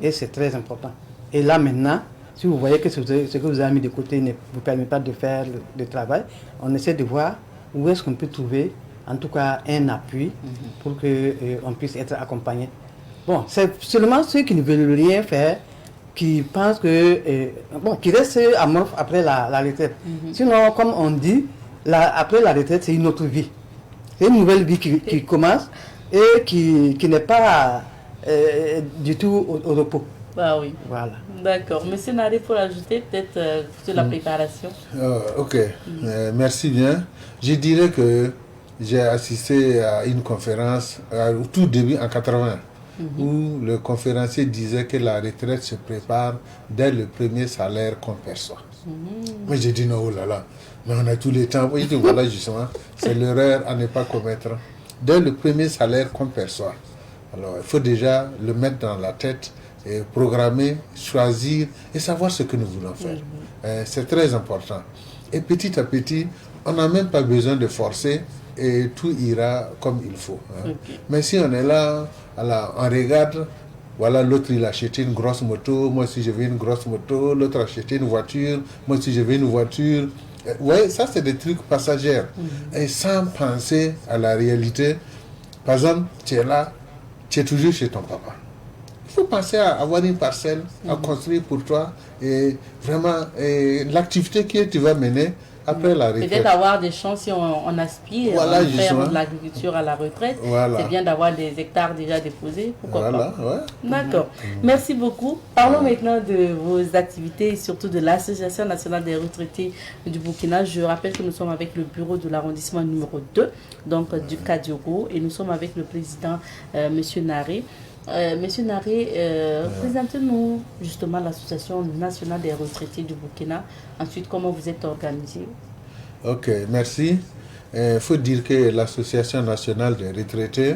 Et c'est très important. Et là maintenant, si vous voyez que ce que vous avez mis de côté ne vous permet pas de faire le travail, on essaie de voir où est-ce qu'on peut trouver en tout cas un appui pour qu'on puisse être accompagné. Bon, c'est seulement ceux qui ne veulent rien faire, qui pensent que... qui restent amorphes après la retraite. Sinon, comme on dit, après la retraite, c'est une autre vie. C'est une nouvelle vie qui commence et qui n'est pas du tout au repos. Ah oui. Voilà. D'accord. Monsieur Naré, pour ajouter peut-être sur la préparation. Ok. Merci bien. Je dirais que j'ai assisté à une conférence au tout début en 80. Où le conférencier disait que la retraite se prépare dès le premier salaire qu'on perçoit. Moi j'ai dit non, oh là là, mais on a tous les temps. Oui, voilà justement, c'est l'erreur à ne pas commettre. Dès le premier salaire qu'on perçoit. Alors il faut déjà le mettre dans la tête, et programmer, choisir et savoir ce que nous voulons faire. C'est très important. Et petit à petit, on n'a même pas besoin de forcer et tout ira comme il faut. Mais si on est là, alors, on regarde, voilà, l'autre il a acheté une grosse moto, moi aussi je veux une grosse moto, l'autre a acheté une voiture, moi aussi je veux une voiture. Oui, ça c'est des trucs passagers. Et sans penser à la réalité, par exemple, tu es là, tu es toujours chez ton papa. Il faut penser à avoir une parcelle, à construire pour toi, et vraiment, l'activité que tu vas mener, après la retraite. Peut-être avoir des champs si on aspire à faire de l'agriculture à la retraite. C'est bien d'avoir des hectares déjà déposés. Pourquoi pas. D'accord. Merci beaucoup. Parlons maintenant de vos activités et surtout de l'Association nationale des retraités du Burkina. Je rappelle que nous sommes avec le bureau de l'arrondissement numéro 2, donc du Kadiogo, et nous sommes avec le président, Monsieur Naré. Monsieur Naré, présentez-nous justement l'Association nationale des retraités du Burkina. Ensuite, comment vous êtes organisé? Ok, merci. Il faut dire que l'Association nationale des retraités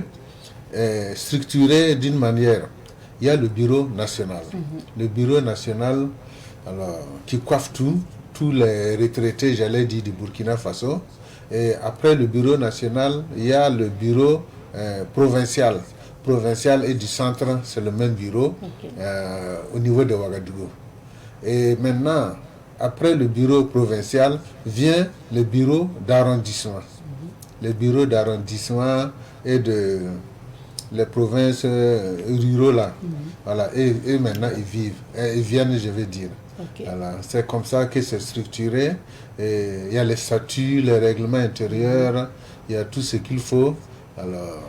est structurée d'une manière. il y a le bureau national. Le bureau national, alors, qui coiffe tous les retraités, j'allais dire, du Burkina Faso. Et après le bureau national, il y a le bureau provincial. Provincial et du centre, c'est le même bureau au niveau de Ouagadougou. Et maintenant, après le bureau provincial, vient le bureau d'arrondissement. Le bureau d'arrondissement et de les provinces ruraux là. Voilà. Et maintenant, ils viennent, je vais dire. Voilà. C'est comme ça que c'est structuré. Et il y a les statuts, les règlements intérieurs, il y a tout ce qu'il faut. Alors,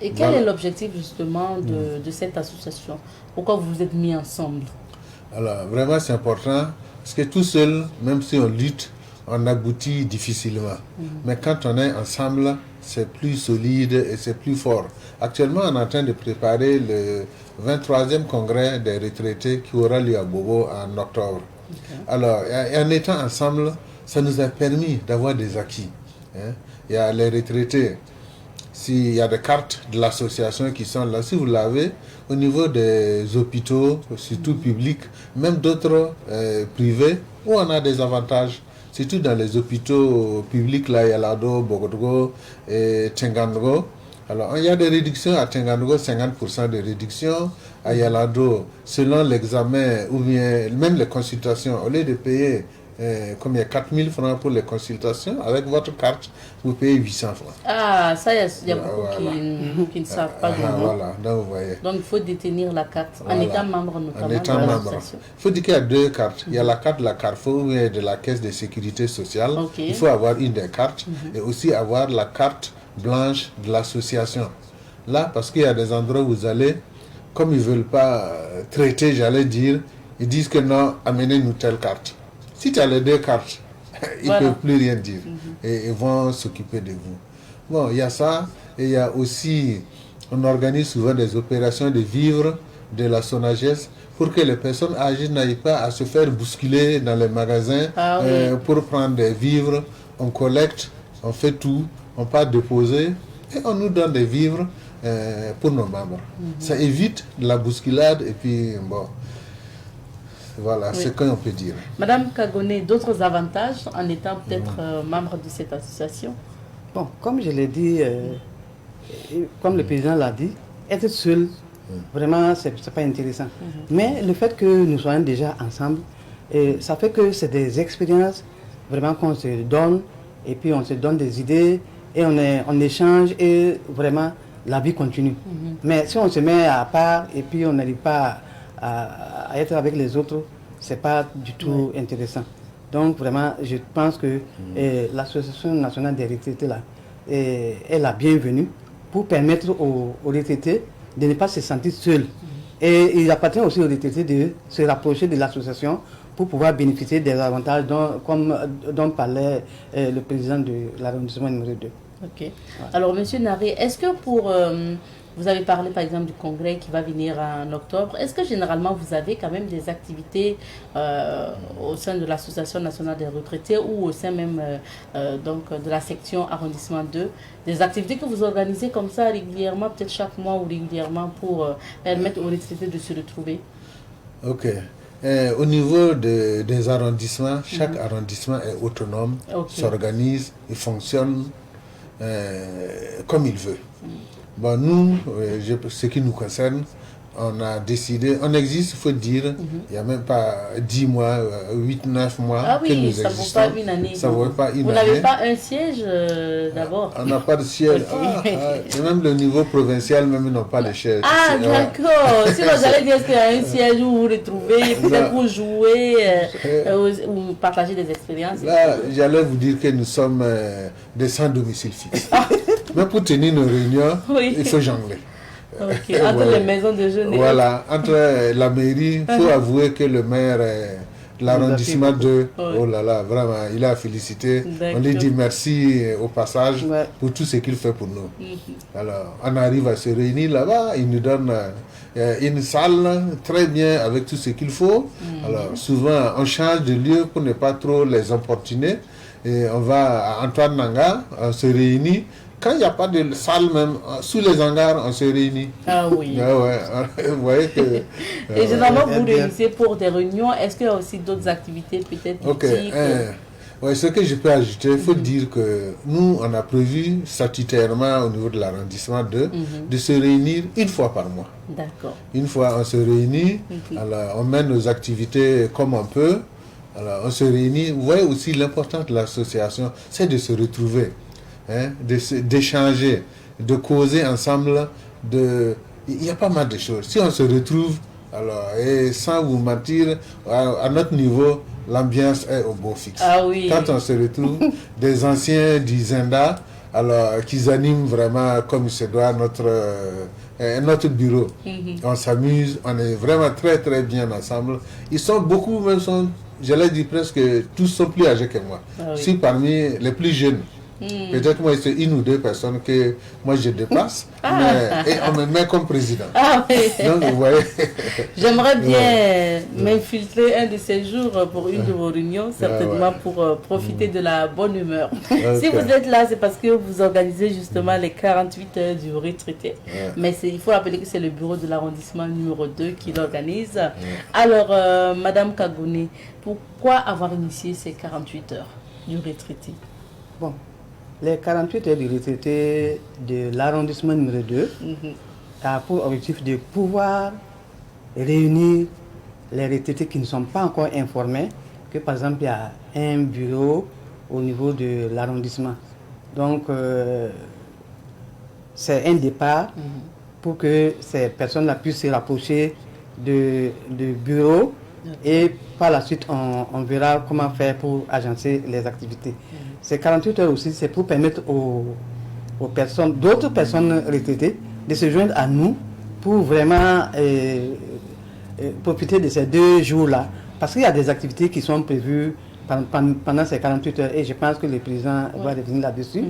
et quel est l'objectif justement de cette association? Pourquoi vous vous êtes mis ensemble? Alors, vraiment, c'est important parce que tout seul, même si on lutte, on aboutit difficilement. Mais quand on est ensemble, c'est plus solide et c'est plus fort. Actuellement, on est en train de préparer le 23e congrès des retraités qui aura lieu à Bobo en octobre. Alors, en étant ensemble, ça nous a permis d'avoir des acquis. Il y a les retraités. S'il y a des cartes de l'association qui sont là, si vous l'avez, au niveau des hôpitaux, surtout publics, même d'autres privés, où on a des avantages. Surtout dans les hôpitaux publics, là, Yalado, Bogodogo et Tengandgo. Alors, il y a des réductions à Tengandgo, 50% de réduction. À Yalado, selon l'examen ou bien même les consultations, au lieu de payer combien 4 000 francs pour les consultations, avec votre carte, vous payez 800 francs. Ah, ça, il y a beaucoup qui ne savent pas. Voilà, donc vous voyez. Donc, il faut détenir la carte en étant membre notamment de l'association. Il faut dire qu'il y a deux cartes. Il y a la carte de la Carrefour et de la Caisse de sécurité sociale. Il faut avoir une des cartes et aussi avoir la carte blanche de l'association. Là, parce qu'il y a des endroits où vous allez, comme ils ne veulent pas traiter, j'allais dire, ils disent que non, amenez-nous telle carte. Si tu as les deux cartes, ils ne peuvent plus rien dire. Et ils vont s'occuper de vous. Bon, il y a ça. Et il y a aussi, on organise souvent des opérations de vivres de la SONAGES pour que les personnes âgées n'aillent pas à se faire bousculer dans les magasins pour prendre des vivres. On collecte, on fait tout, on part déposer et on nous donne des vivres pour nos membres. Ça évite la bousculade et puis bon. Voilà, c'est ce qu'on peut dire. Madame Kagone, d'autres avantages en étant peut-être membre de cette association? Bon, comme je l'ai dit, comme le président l'a dit, être seul, vraiment, c'est pas intéressant. Mais le fait que nous soyons déjà ensemble, ça fait que c'est des expériences vraiment qu'on se donne, et puis on se donne des idées, et on échange, et vraiment, la vie continue. Mais si on se met à part, et puis on n'arrive pas à être avec les autres, c'est pas du tout intéressant. Donc vraiment, je pense que l'association nationale des retraités là est la bienvenue pour permettre aux retraités de ne pas se sentir seuls. Et il appartient aussi aux retraités de se rapprocher de l'association pour pouvoir bénéficier des avantages dont parlait le président de l'arrondissement numéro 2. Ok. Alors, Monsieur Naré, est-ce que vous avez parlé par exemple du congrès qui va venir en octobre, est-ce que généralement vous avez quand même des activités au sein de l'Association nationale des retraités ou au sein même donc, de la section arrondissement 2, des activités que vous organisez comme ça régulièrement, peut-être chaque mois ou régulièrement pour permettre aux retraités de se retrouver? Ok. Au niveau des arrondissements, chaque arrondissement est autonome, s'organise et fonctionne comme il veut. Bon, nous, ce qui nous concerne, on a décidé, on existe, il faut dire, il n'y a même pas 10 mois, 8-9 mois que nous existons. Ça ne vaut pas une année. Ça vaut pas une Vous année. n'avez pas un siège d'abord? On n'a pas de siège. Et même le niveau provincial, même ils n'ont pas de siège. Ah, d'accord. Si vous allez dire qu'il y a un siège où vous vous retrouvez, peut-être pour jouer ou partager des expériences. Là, j'allais vous dire que nous sommes des sans domicile fixe. Mais pour tenir nos réunions, il faut jongler. Entre les maisons de jeunes. Voilà, entre la mairie, il faut avouer que le maire de l'arrondissement 2, oh là là, vraiment, il a félicité. On lui dit merci au passage pour tout ce qu'il fait pour nous. Alors, on arrive à se réunir là-bas, il nous donne une salle très bien avec tout ce qu'il faut. Alors, souvent, on change de lieu pour ne pas trop les importuner. Et on va à Antoine Nanga, on se réunit. quand il n'y a pas de salle même, sous les hangars, on se réunit. Ah oui. Ah ouais, vous voyez que... Et généralement, vous réunissez pour des réunions. Est-ce qu'il y a aussi d'autres activités peut-être Ok. ludiques? Ouais, ce que je peux ajouter, il faut dire que nous, on a prévu statutairement au niveau de l'arrondissement de se réunir une fois par mois. D'accord. Une fois, on se réunit, alors on mène nos activités comme on peut. Alors, on se réunit. Vous voyez aussi l'importance de l'association, c'est de se retrouver, hein, d'échanger, de causer ensemble. Il y a pas mal de choses. Si on se retrouve, alors, et sans vous mentir, à notre niveau, l'ambiance est au beau fixe. Ah oui. Quand on se retrouve, des anciens du Zenda, alors qu'ils animent vraiment comme il se doit notre bureau. On s'amuse, on est vraiment très très bien ensemble. Ils sont beaucoup, même je l'ai dit presque, tous sont plus âgés que moi. Ah oui. Je suis parmi les plus jeunes. Peut-être moi, c'est une ou deux personnes que moi je dépasse, et on me met comme président. Ah oui. Donc, vous voyez. J'aimerais bien m'infiltrer un de ces jours pour une de vos réunions, certainement pour profiter de la bonne humeur. Si vous êtes là, c'est parce que vous organisez justement les 48 heures du retraité. Mais il faut rappeler que c'est le bureau de l'arrondissement numéro 2 qui l'organise. Alors, Madame Kagouni, pourquoi avoir initié ces 48 heures du retraité? Bon, les 48 heures du retraité de l'arrondissement numéro 2 a pour objectif de pouvoir réunir les retraités qui ne sont pas encore informés que, par exemple, il y a un bureau au niveau de l'arrondissement. Donc, c'est un départ pour que ces personnes-là puissent se rapprocher du bureau et par la suite, on verra comment faire pour agencer les activités. Ces 48 heures aussi, c'est pour permettre aux personnes, d'autres personnes retraitées de se joindre à nous pour vraiment profiter de ces 2 jours-là. Parce qu'il y a des activités qui sont prévues pendant ces 48 heures et je pense que le président va revenir là-dessus.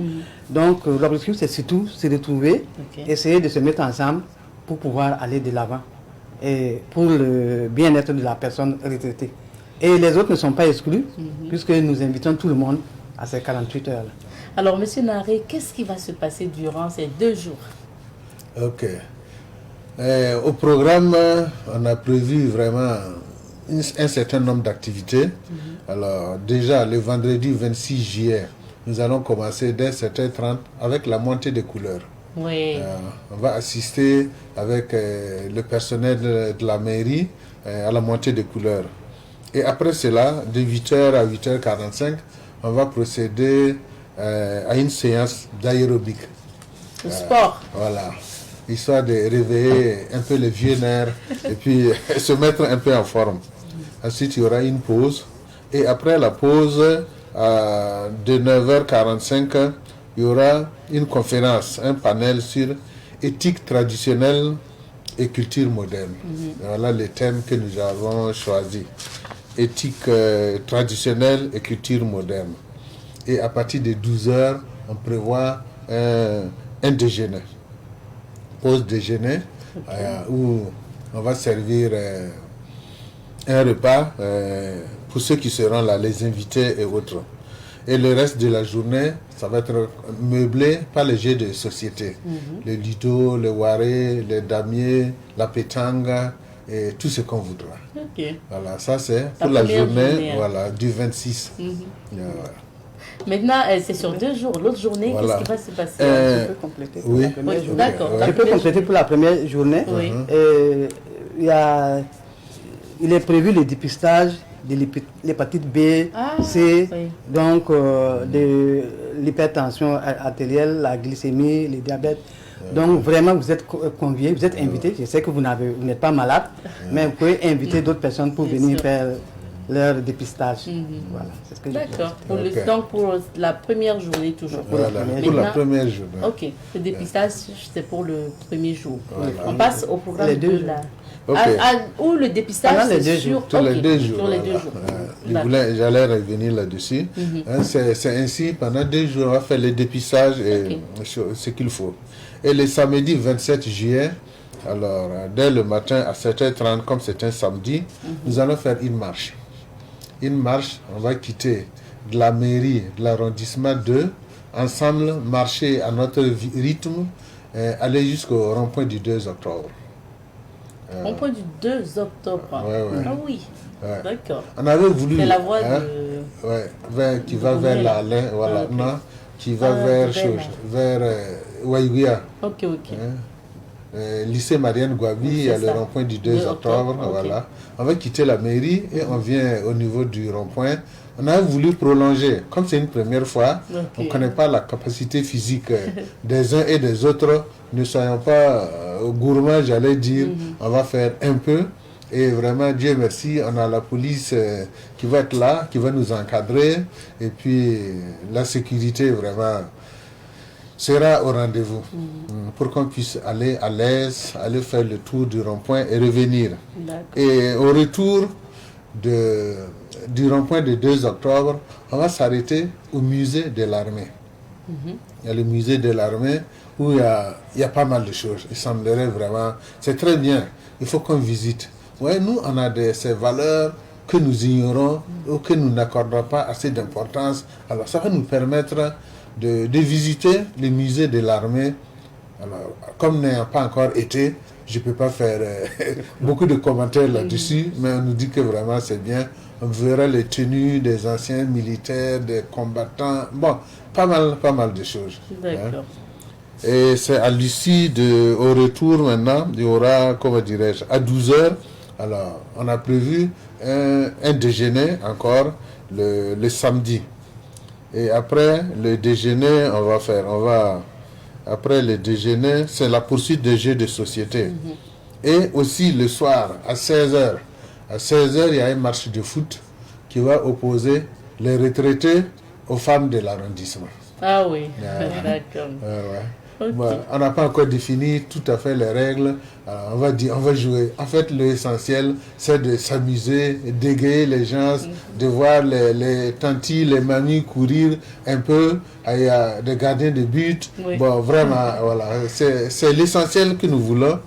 Donc, l'objectif, c'est surtout se retrouver, essayer de se mettre ensemble pour pouvoir aller de l'avant et pour le bien-être de la personne retraitée. Et les autres ne sont pas exclus puisque nous invitons tout le monde à ces 48 heures-là. Alors, M. Naré, qu'est-ce qui va se passer durant ces 2 jours? Ok. Au programme, on a prévu vraiment un certain nombre d'activités. Alors, déjà, le vendredi 26 juillet, nous allons commencer dès 7h30 avec la montée des couleurs. Oui. On va assister avec le personnel de la mairie à la montée des couleurs. Et après cela, de 8h à 8h45, on va procéder à une séance d'aérobic. Le sport. Voilà. Histoire de réveiller un peu les vieux nerfs et puis se mettre un peu en forme. Ensuite, il y aura une pause. Et après la pause, de 9h45, il y aura une conférence, un panel sur éthique traditionnelle et culture moderne. Voilà les thèmes que nous avons choisis. Éthique traditionnelle et culture moderne. Et à partir de 12h, on prévoit un déjeuner. Pause déjeuner, où on va servir un repas pour ceux qui seront là, les invités et autres. Et le reste de la journée, ça va être meublé par les jeux de société. Le ludo, le waré, le damier, la pétanque et tout ce qu'on voudra. Voilà, ça c'est pour la journée voilà, du 26. Maintenant, c'est sur 2 jours. L'autre journée, qu'est-ce qui va se passer? Je peux compléter pour la première journée. D'accord. Je peux compléter pour la première journée. Il est prévu le dépistage de l'hépatite B, C, donc de l'hypertension artérielle, la glycémie, le diabète. Donc vraiment, vous êtes conviés, vous êtes invités. Je sais que vous n'êtes pas malade, mais vous pouvez inviter d'autres personnes pour venir faire leur dépistage. Voilà, c'est ce que d'accord. Donc pour la première journée toujours. Voilà, pour la première journée. Ok. Le dépistage, c'est pour le premier jour. Voilà. On passe au programme les 2 jours. Où le dépistage, c'est sur les 2 jours. Sur les 2 jours. J'allais revenir là-dessus. C'est ainsi, pendant 2 jours, on va faire le dépistage et ce qu'il faut. Et le samedi 27 juillet, alors dès le matin à 7h30, comme c'est un samedi, nous allons faire une marche. Une marche, on va quitter de la mairie de l'arrondissement 2 ensemble, marcher à notre rythme, aller jusqu'au rond-point du 2 octobre. Rond-point du 2 octobre. Ouais. Ah oui, Ouais. d'accord. On avait voulu... C'est la voie de... qui va vers la laine, voilà, okay. Non, qui va vers Waïguia. Ok. Lycée Marianne Gouabi, il y a le rond-point du 2 octobre, voilà. On va quitter la mairie et on vient au niveau du rond-point. On a voulu prolonger. Comme c'est une première fois, on ne connaît pas la capacité physique des uns et des autres. Ne soyons pas gourmands, j'allais dire. On va faire un peu. Et vraiment, Dieu merci, on a la police qui va être là, qui va nous encadrer. Et puis, la sécurité, vraiment, sera au rendez-vous. Pour qu'on puisse aller à l'aise, aller faire le tour du rond-point et revenir. Et au retour du rond-point du 2 octobre, on va s'arrêter au musée de l'armée. Il y a le musée de l'armée où il y a pas mal de choses. Il semblerait vraiment... C'est très bien. Il faut qu'on visite. Ouais, nous, on a ces valeurs que nous ignorons ou que nous n'accordons pas assez d'importance. Alors, ça va nous permettre de visiter le musée de l'armée. Alors, comme n'ayant pas encore été, je ne peux pas faire beaucoup de commentaires là-dessus, mais on nous dit que vraiment c'est bien. On verra les tenues des anciens militaires, des combattants. Bon, pas mal de choses. D'accord. Et c'est à l'issue au retour maintenant, il y aura, comment dirais-je, à 12h. Alors, on a prévu un déjeuner encore le samedi. Et après le déjeuner, après le déjeuner, c'est la poursuite des jeux de société. Et aussi le soir, à 16h. À 16h, il y a une marche de foot qui va opposer les retraités aux femmes de l'arrondissement. Ah oui, d'accord. Okay. Bon, on n'a pas encore défini tout à fait les règles. Alors on va jouer. En fait, l'essentiel, c'est de s'amuser, d'égayer les gens, de voir les tantis, les mamies courir un peu. Il y a des gardiens de but. Oui. Bon, vraiment, voilà. C'est l'essentiel que nous voulons.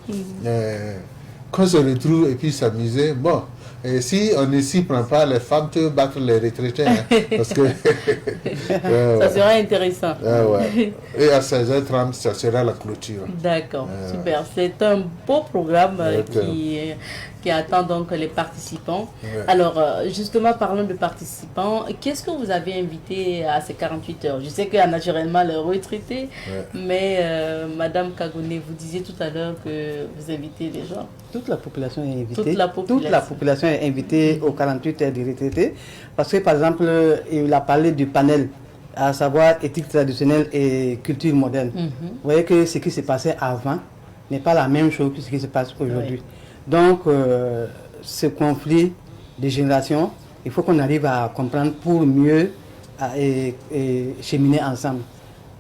Qu'on se retrouve et puis s'amuser. Bon. Et si on ne s'y prend pas, les femmes peuvent battre les retraités. Parce que ça sera intéressant. Et à 16h30, ça sera la clôture. D'accord, super. C'est un beau programme qui attend donc les participants. Alors, justement, parlons de participants. Qu'est-ce que vous avez invité à ces 48 heures? Je sais qu'il y a naturellement les retraités, mais Madame Kagouné, vous disiez tout à l'heure que vous invitez les gens. Toute la population est invitée. Toute la population est invitée aux 48 heures de retraités. Parce que, par exemple, il a parlé du panel, à savoir éthique traditionnelle et culture moderne. Vous voyez que ce qui s'est passé avant n'est pas la même chose que ce qui se passe aujourd'hui. Donc, ce conflit de génération, il faut qu'on arrive à comprendre pour mieux et cheminer ensemble.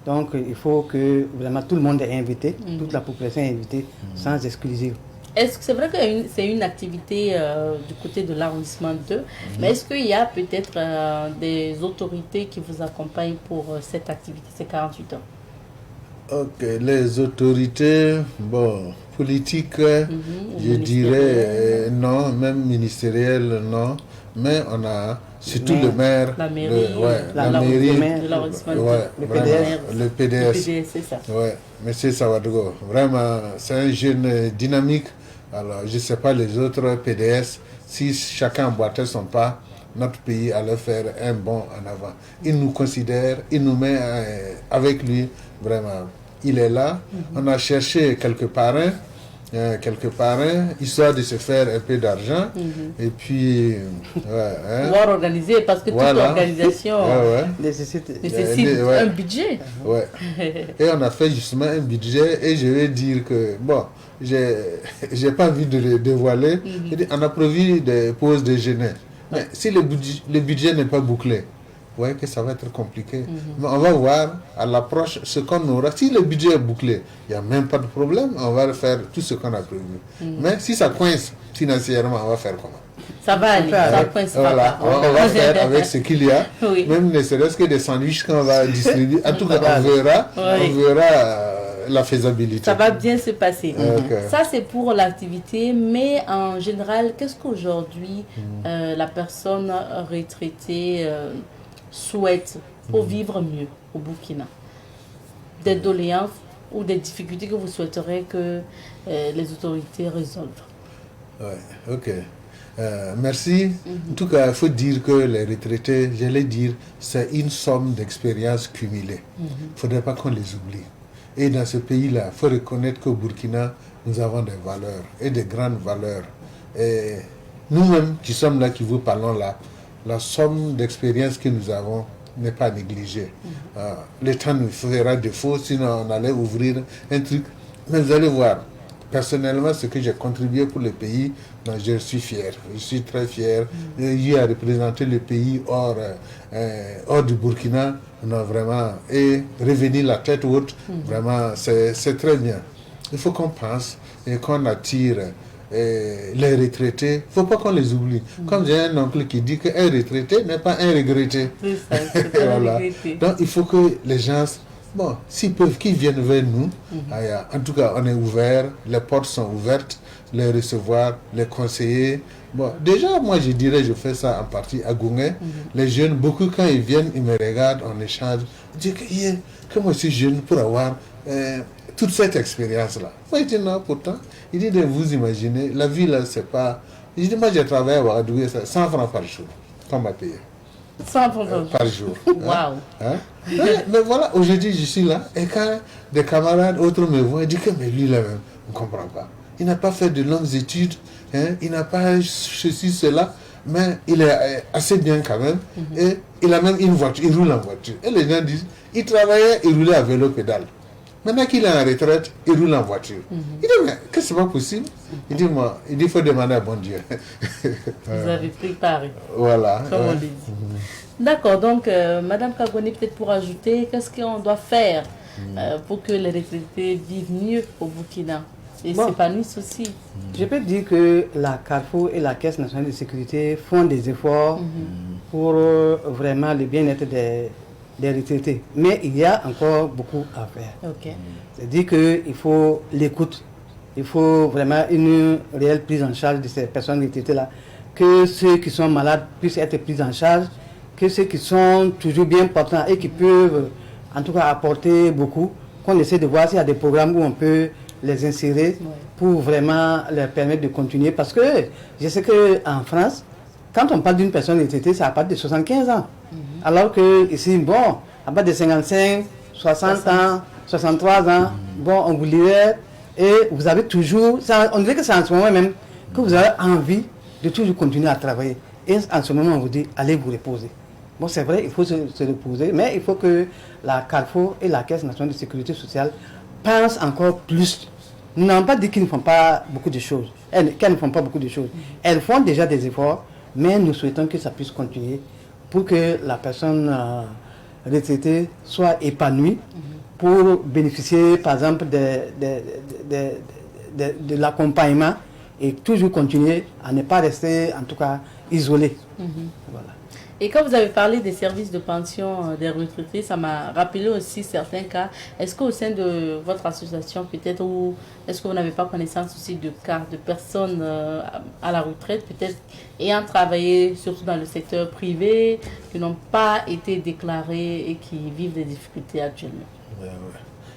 Donc, il faut que vraiment tout le monde est invité, toute la population est invitée, sans exclusive. Est-ce que c'est vrai que c'est une activité du côté de l'arrondissement 2, mais est-ce qu'il y a peut-être des autorités qui vous accompagnent pour cette activité, ces 48 heures? Ok, les autorités, politiques, je dirais non, même ministérielles, non, mais on a surtout le maire, la mairie, la mairie, le PDS. Le PDS, c'est ça. Ouais, Monsieur Sawadogo, vraiment, c'est un jeune dynamique. Alors, je ne sais pas les autres PDS, si chacun emboîtait son pas, notre pays allait faire un bond en avant. Il nous considère, il nous met avec lui, vraiment. Il est là. On a cherché quelques parrains, histoire de se faire un peu d'argent. Et puis, pouvoir organiser, parce que toute organisation nécessite un budget. Et on a fait justement un budget, et je vais dire que, j'ai pas envie de le dévoiler. On a prévu des pauses déjeuner. Mais si le budget n'est pas bouclé, vous voyez que ça va être compliqué. Mais on va voir à l'approche ce qu'on aura. Si le budget est bouclé, il n'y a même pas de problème. On va faire tout ce qu'on a prévu. Mais si ça coince financièrement, on va faire comment? Ça va aller, ça coince pas. On va faire avec ce qu'il y a. Même ne serait-ce que des sandwichs qu'on va distribuer. En tout cas, on verra la faisabilité. Ça va bien se passer. Ça, c'est pour l'activité, mais en général, qu'est-ce qu'aujourd'hui la personne retraitée souhaite pour vivre mieux au Burkina? Des doléances ou des difficultés que vous souhaiteriez que les autorités résolvent? Oui, ok. Merci. En tout cas, il faut dire que les retraités, j'allais dire, c'est une somme d'expériences cumulées. Il ne faudrait pas qu'on les oublie. Et dans ce pays-là, il faut reconnaître qu'au Burkina, nous avons des valeurs et des grandes valeurs. Et nous-mêmes qui sommes là, qui vous parlons là, la somme d'expériences que nous avons n'est pas négligée. Le temps nous fera défaut, sinon on allait ouvrir un truc. Mais vous allez voir, personnellement, ce que j'ai contribué pour le pays, je suis fier. Je suis très fier. J'ai à représenter le pays hors du Burkina. Non, vraiment. Et revenir la tête haute, vraiment, c'est très bien. Il faut qu'on pense et qu'on attire les retraités. Il ne faut pas qu'on les oublie. Comme j'ai un oncle qui dit qu'un retraité n'est pas un regretté. C'est ça, c'est pas Voilà. regretté. Donc, il faut que les gens... Bon, s'ils peuvent, qu'ils viennent vers nous. En tout cas, on est ouvert, les portes sont ouvertes, les recevoir, les conseiller. Bon, déjà, moi, je dirais, je fais ça en partie à Goungé. Les jeunes, beaucoup, quand ils viennent, ils me regardent, on échange. Je dis que moi, je suis jeune pour avoir toute cette expérience-là. Moi, je dis non, pourtant. Il dit, de vous imaginez, la vie, là, c'est pas... Je dis, moi, j'ai travaillé à Ouagadougou, 100 francs par jour, qu'on m'a payé. 100 francs Par jour. Waouh! Mais voilà, aujourd'hui je suis là et quand des camarades autres me voient, ils disent que mais lui là-même, on ne comprend pas. Il n'a pas fait de longues études, il n'a pas ceci, cela, mais il est assez bien quand même. Et il a même une voiture, il roule en voiture. Et les gens disent, il travaillait, il roulait à vélo pédale. Maintenant qu'il est en retraite, il roule en voiture. Il dit, mais que c'est pas possible? Il dit, il faut demander à bon Dieu. Vous avez préparé. Voilà. Comme on le dit. D'accord, donc Madame Kagoni, peut-être pour ajouter, qu'est-ce qu'on doit faire pour que les retraités vivent mieux au Burkina et s'épanouissent aussi? Je peux dire que la Carrefour et la Caisse nationale de sécurité font des efforts pour vraiment le bien-être des retraités. Mais il y a encore beaucoup à faire. Ok. C'est-à-dire qu'il faut l'écoute. Il faut vraiment une réelle prise en charge de ces personnes retraitées-là. Que ceux qui sont malades puissent être pris en charge. Que ceux qui sont toujours bien portants et qui peuvent en tout cas apporter beaucoup. Qu'on essaie de voir s'il y a des programmes où on peut les insérer pour vraiment leur permettre de continuer. Parce que je sais qu'en France, quand on parle d'une personne retraitée, c'est à partir de 75 ans. Alors que ici, bon, à partir de 55, 60 ans, 63 ans, bon, on vous lirait et vous avez toujours, on dirait que c'est en ce moment même que vous avez envie de toujours continuer à travailler. Et en ce moment, on vous dit, allez vous reposer. Bon, c'est vrai, il faut se reposer, mais il faut que la Carrefour et la Caisse nationale de sécurité sociale pensent encore plus. Nous n'avons pas dit qu'ils ne font pas beaucoup de choses. Qu'elles ne font pas beaucoup de choses. Elles font déjà des efforts, mais nous souhaitons que ça puisse continuer pour que la personne retraitée soit épanouie pour bénéficier, par exemple, de l'accompagnement et toujours continuer à ne pas rester, en tout cas, isolé. Voilà. Et quand vous avez parlé des services de pension des retraités, ça m'a rappelé aussi certains cas. Est-ce qu'au sein de votre association, peut-être, ou est-ce que vous n'avez pas connaissance aussi de cas de personnes à la retraite, peut-être ayant travaillé surtout dans le secteur privé, qui n'ont pas été déclarés et qui vivent des difficultés actuellement?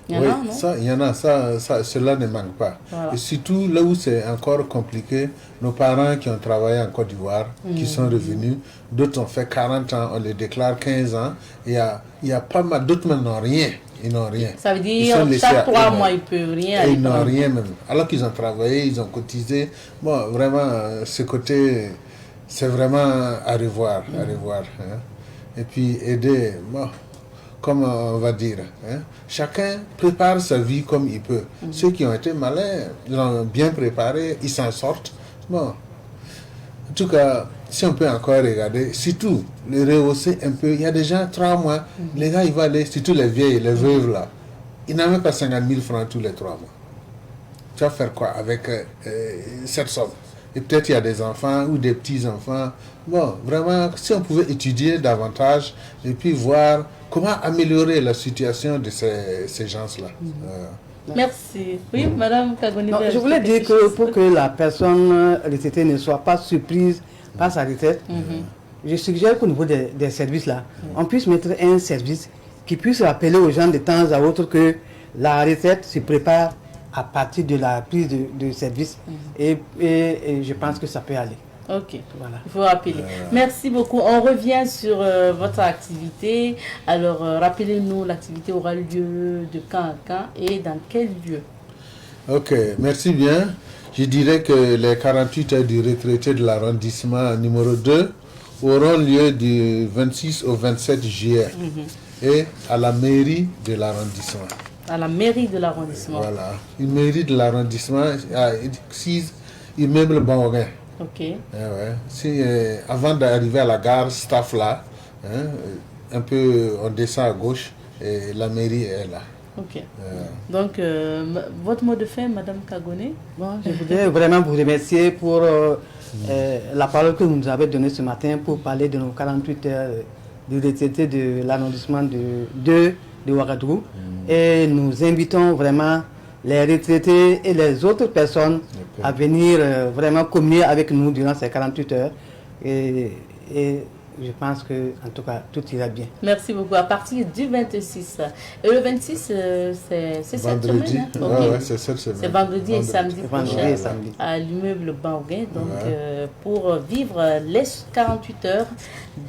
Il y en a, non? Ça, il y en a, cela ne manque pas. Voilà. Et surtout là où c'est encore compliqué, nos parents qui ont travaillé en Côte d'Ivoire, qui sont revenus, d'autres ont fait 40 ans, on les déclare 15 ans, il y a pas mal, d'autres même n'ont rien. Ils n'ont rien. Ça veut dire chaque 3 mois, ils ne peuvent rien. Ils n'ont rien même. Alors qu'ils ont travaillé, ils ont cotisé. Bon, vraiment, ce côté, c'est vraiment à revoir. Hein. Et puis aider, bon, comme on va dire, hein, chacun prépare sa vie comme il peut. Ceux qui ont été malins, ils l'ont bien préparé, ils s'en sortent. Bon, en tout cas, si on peut encore regarder, surtout le rehausser un peu, il y a des gens 3 mois, les gars ils vont aller, surtout les vieilles, les veuves là, ils n'ont même pas 50 000 francs tous les 3 mois. Tu vas faire quoi avec cette somme? Et peut-être il y a des enfants ou des petits-enfants. Bon, vraiment, si on pouvait étudier davantage et puis voir comment améliorer la situation de ces gens-là. Merci. Oui, Madame Kagoni. Je voulais dire que pour que la personne retraitée ne soit pas surprise par sa retraite, je suggère qu'au niveau des services là, on puisse mettre un service qui puisse rappeler aux gens de temps à autre que la retraite se prépare à partir de la prise de service et je pense que ça peut aller. Ok, Voilà. il faut rappeler. Merci beaucoup. On revient sur votre activité. Alors, rappelez-nous, l'activité aura lieu de quand à quand et dans quel lieu? Ok, merci bien. Je dirais que les 48 heures du retraité de l'arrondissement numéro 2 auront lieu du 26 au 27 juillet et à la mairie de l'arrondissement. À la mairie de l'arrondissement. Voilà, une mairie de l'arrondissement à 6 immeuble Bangoguin. Ok. Avant d'arriver à la gare staff là, un peu on descend à gauche et la mairie est là. Ok. Donc, votre mot de fin, Madame Kagone? Bon, je voudrais vraiment vous remercier pour la parole que vous nous avez donnée ce matin pour parler de nos 48 heures du retraité de l'arrondissement de Ouagadougou. Et nous invitons vraiment les retraités et les autres personnes à venir vraiment communier avec nous durant ces 48 heures. Et je pense que, en tout cas, tout ira bien. Merci beaucoup. À partir du 26. Et le 26, c'est cette Vendredi. semaine, hein? Ouais, c'est cette semaine. C'est vendredi et samedi Vendredi prochain et samedi. à l'immeuble Banguin. Donc, pour vivre les 48 heures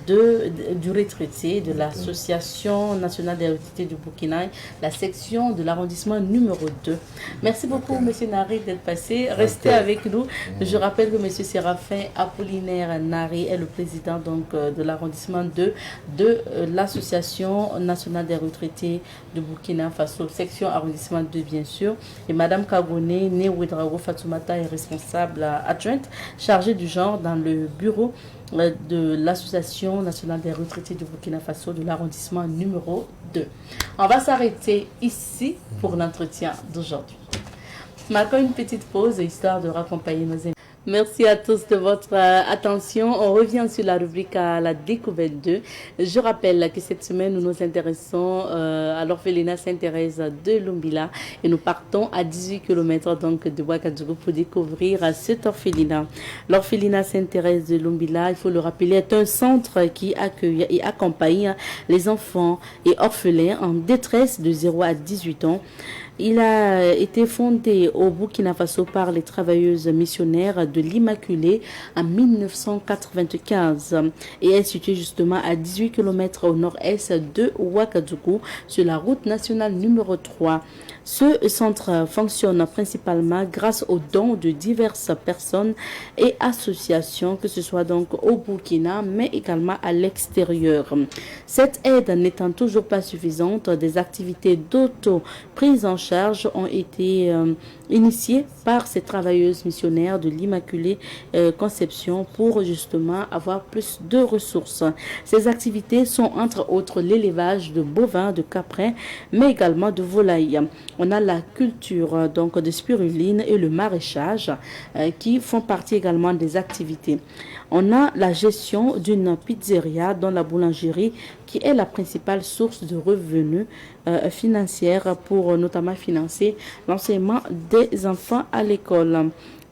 du retraité de l'Association nationale des retraités du Burkina, la section de l'arrondissement numéro 2. Merci beaucoup, Monsieur Nari, d'être passé. Restez avec nous. Je rappelle que Monsieur Séraphin Apollinaire Nari est le président donc, de l'arrondissement 2 de l'Association nationale des retraités du Burkina Faso, section arrondissement 2 bien sûr. Et Madame Kagone Néouedrago Fatoumata est responsable adjointe chargée du genre dans le bureau de l'Association nationale des retraités du Burkina Faso de l'arrondissement numéro 2. On va s'arrêter ici pour l'entretien d'aujourd'hui. Marquons une petite pause histoire de raccompagner nos invités. Merci à tous de votre attention. On revient sur la rubrique à la découverte 2. Je rappelle que cette semaine, nous nous intéressons à l'orphelinat Sainte-Thérèse de Lumbila et nous partons à 18 km donc, de Ouagadougou pour découvrir cet orphelinat. L'orphelinat Sainte-Thérèse de Lumbila, il faut le rappeler, est un centre qui accueille et accompagne les enfants et orphelins en détresse de 0 à 18 ans. Il a été fondé au Burkina Faso par les travailleuses missionnaires de l'Immaculée en 1995 et est situé justement à 18 km au nord-est de Ouagadougou sur la route nationale numéro 3. Ce centre fonctionne principalement grâce aux dons de diverses personnes et associations, que ce soit donc au Burkina, mais également à l'extérieur. Cette aide n'étant toujours pas suffisante, des activités d'auto-prise en charge ont été initiées par ces travailleuses missionnaires de l'Immaculée Conception pour justement avoir plus de ressources. Ces activités sont entre autres l'élevage de bovins, de caprins, mais également de volailles. On a la culture donc de spiruline et le maraîchage qui font partie également des activités. On a la gestion d'une pizzeria dans la boulangerie qui est la principale source de revenus financières pour notamment financer l'enseignement des enfants à l'école.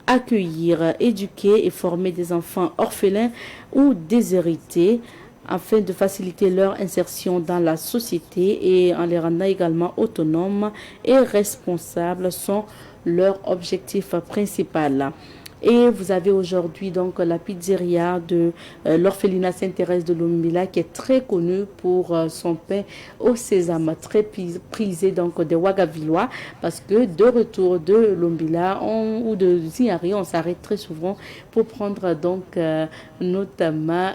Accueillir, éduquer et former des enfants orphelins ou déshérités afin de faciliter leur insertion dans la société et en les rendant également autonomes et responsables sont leurs objectifs principaux. Et vous avez aujourd'hui donc la pizzeria de l'orphelinat Sainte-Thérèse de Lumbila qui est très connue pour son pain au sésame, très prisé donc des Ouagavillois parce que de retour de Lumbila ou de Ziari, on s'arrête très souvent pour prendre donc notamment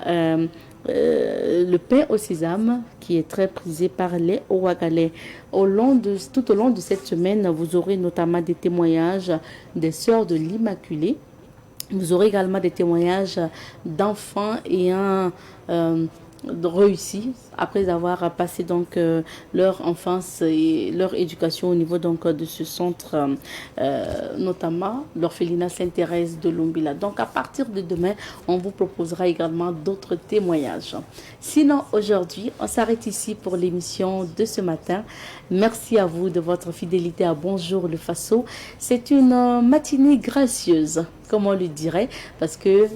le pain au sésame qui est très prisé par les Ouagalais. Tout au long de cette semaine, vous aurez notamment des témoignages des sœurs de l'Immaculée. Vous aurez également des témoignages d'enfants ayant réussi après avoir passé donc leur enfance et leur éducation au niveau donc de ce centre, notamment l'orphelinat Sainte-Thérèse de Lumbila. Donc à partir de demain, on vous proposera également d'autres témoignages. Sinon, aujourd'hui, on s'arrête ici pour l'émission de ce matin. Merci à vous de votre fidélité à Bonjour le Faso. C'est une matinée gracieuse, comme on le dirait, parce que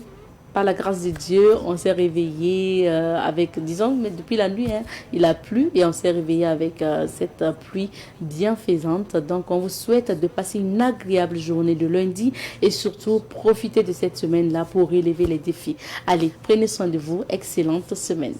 Par la grâce de Dieu, on s'est réveillé avec, disons, mais depuis la nuit, hein, il a plu et on s'est réveillé avec cette pluie bienfaisante. Donc, on vous souhaite de passer une agréable journée de lundi et surtout profiter de cette semaine-là pour relever les défis. Allez, prenez soin de vous. Excellente semaine.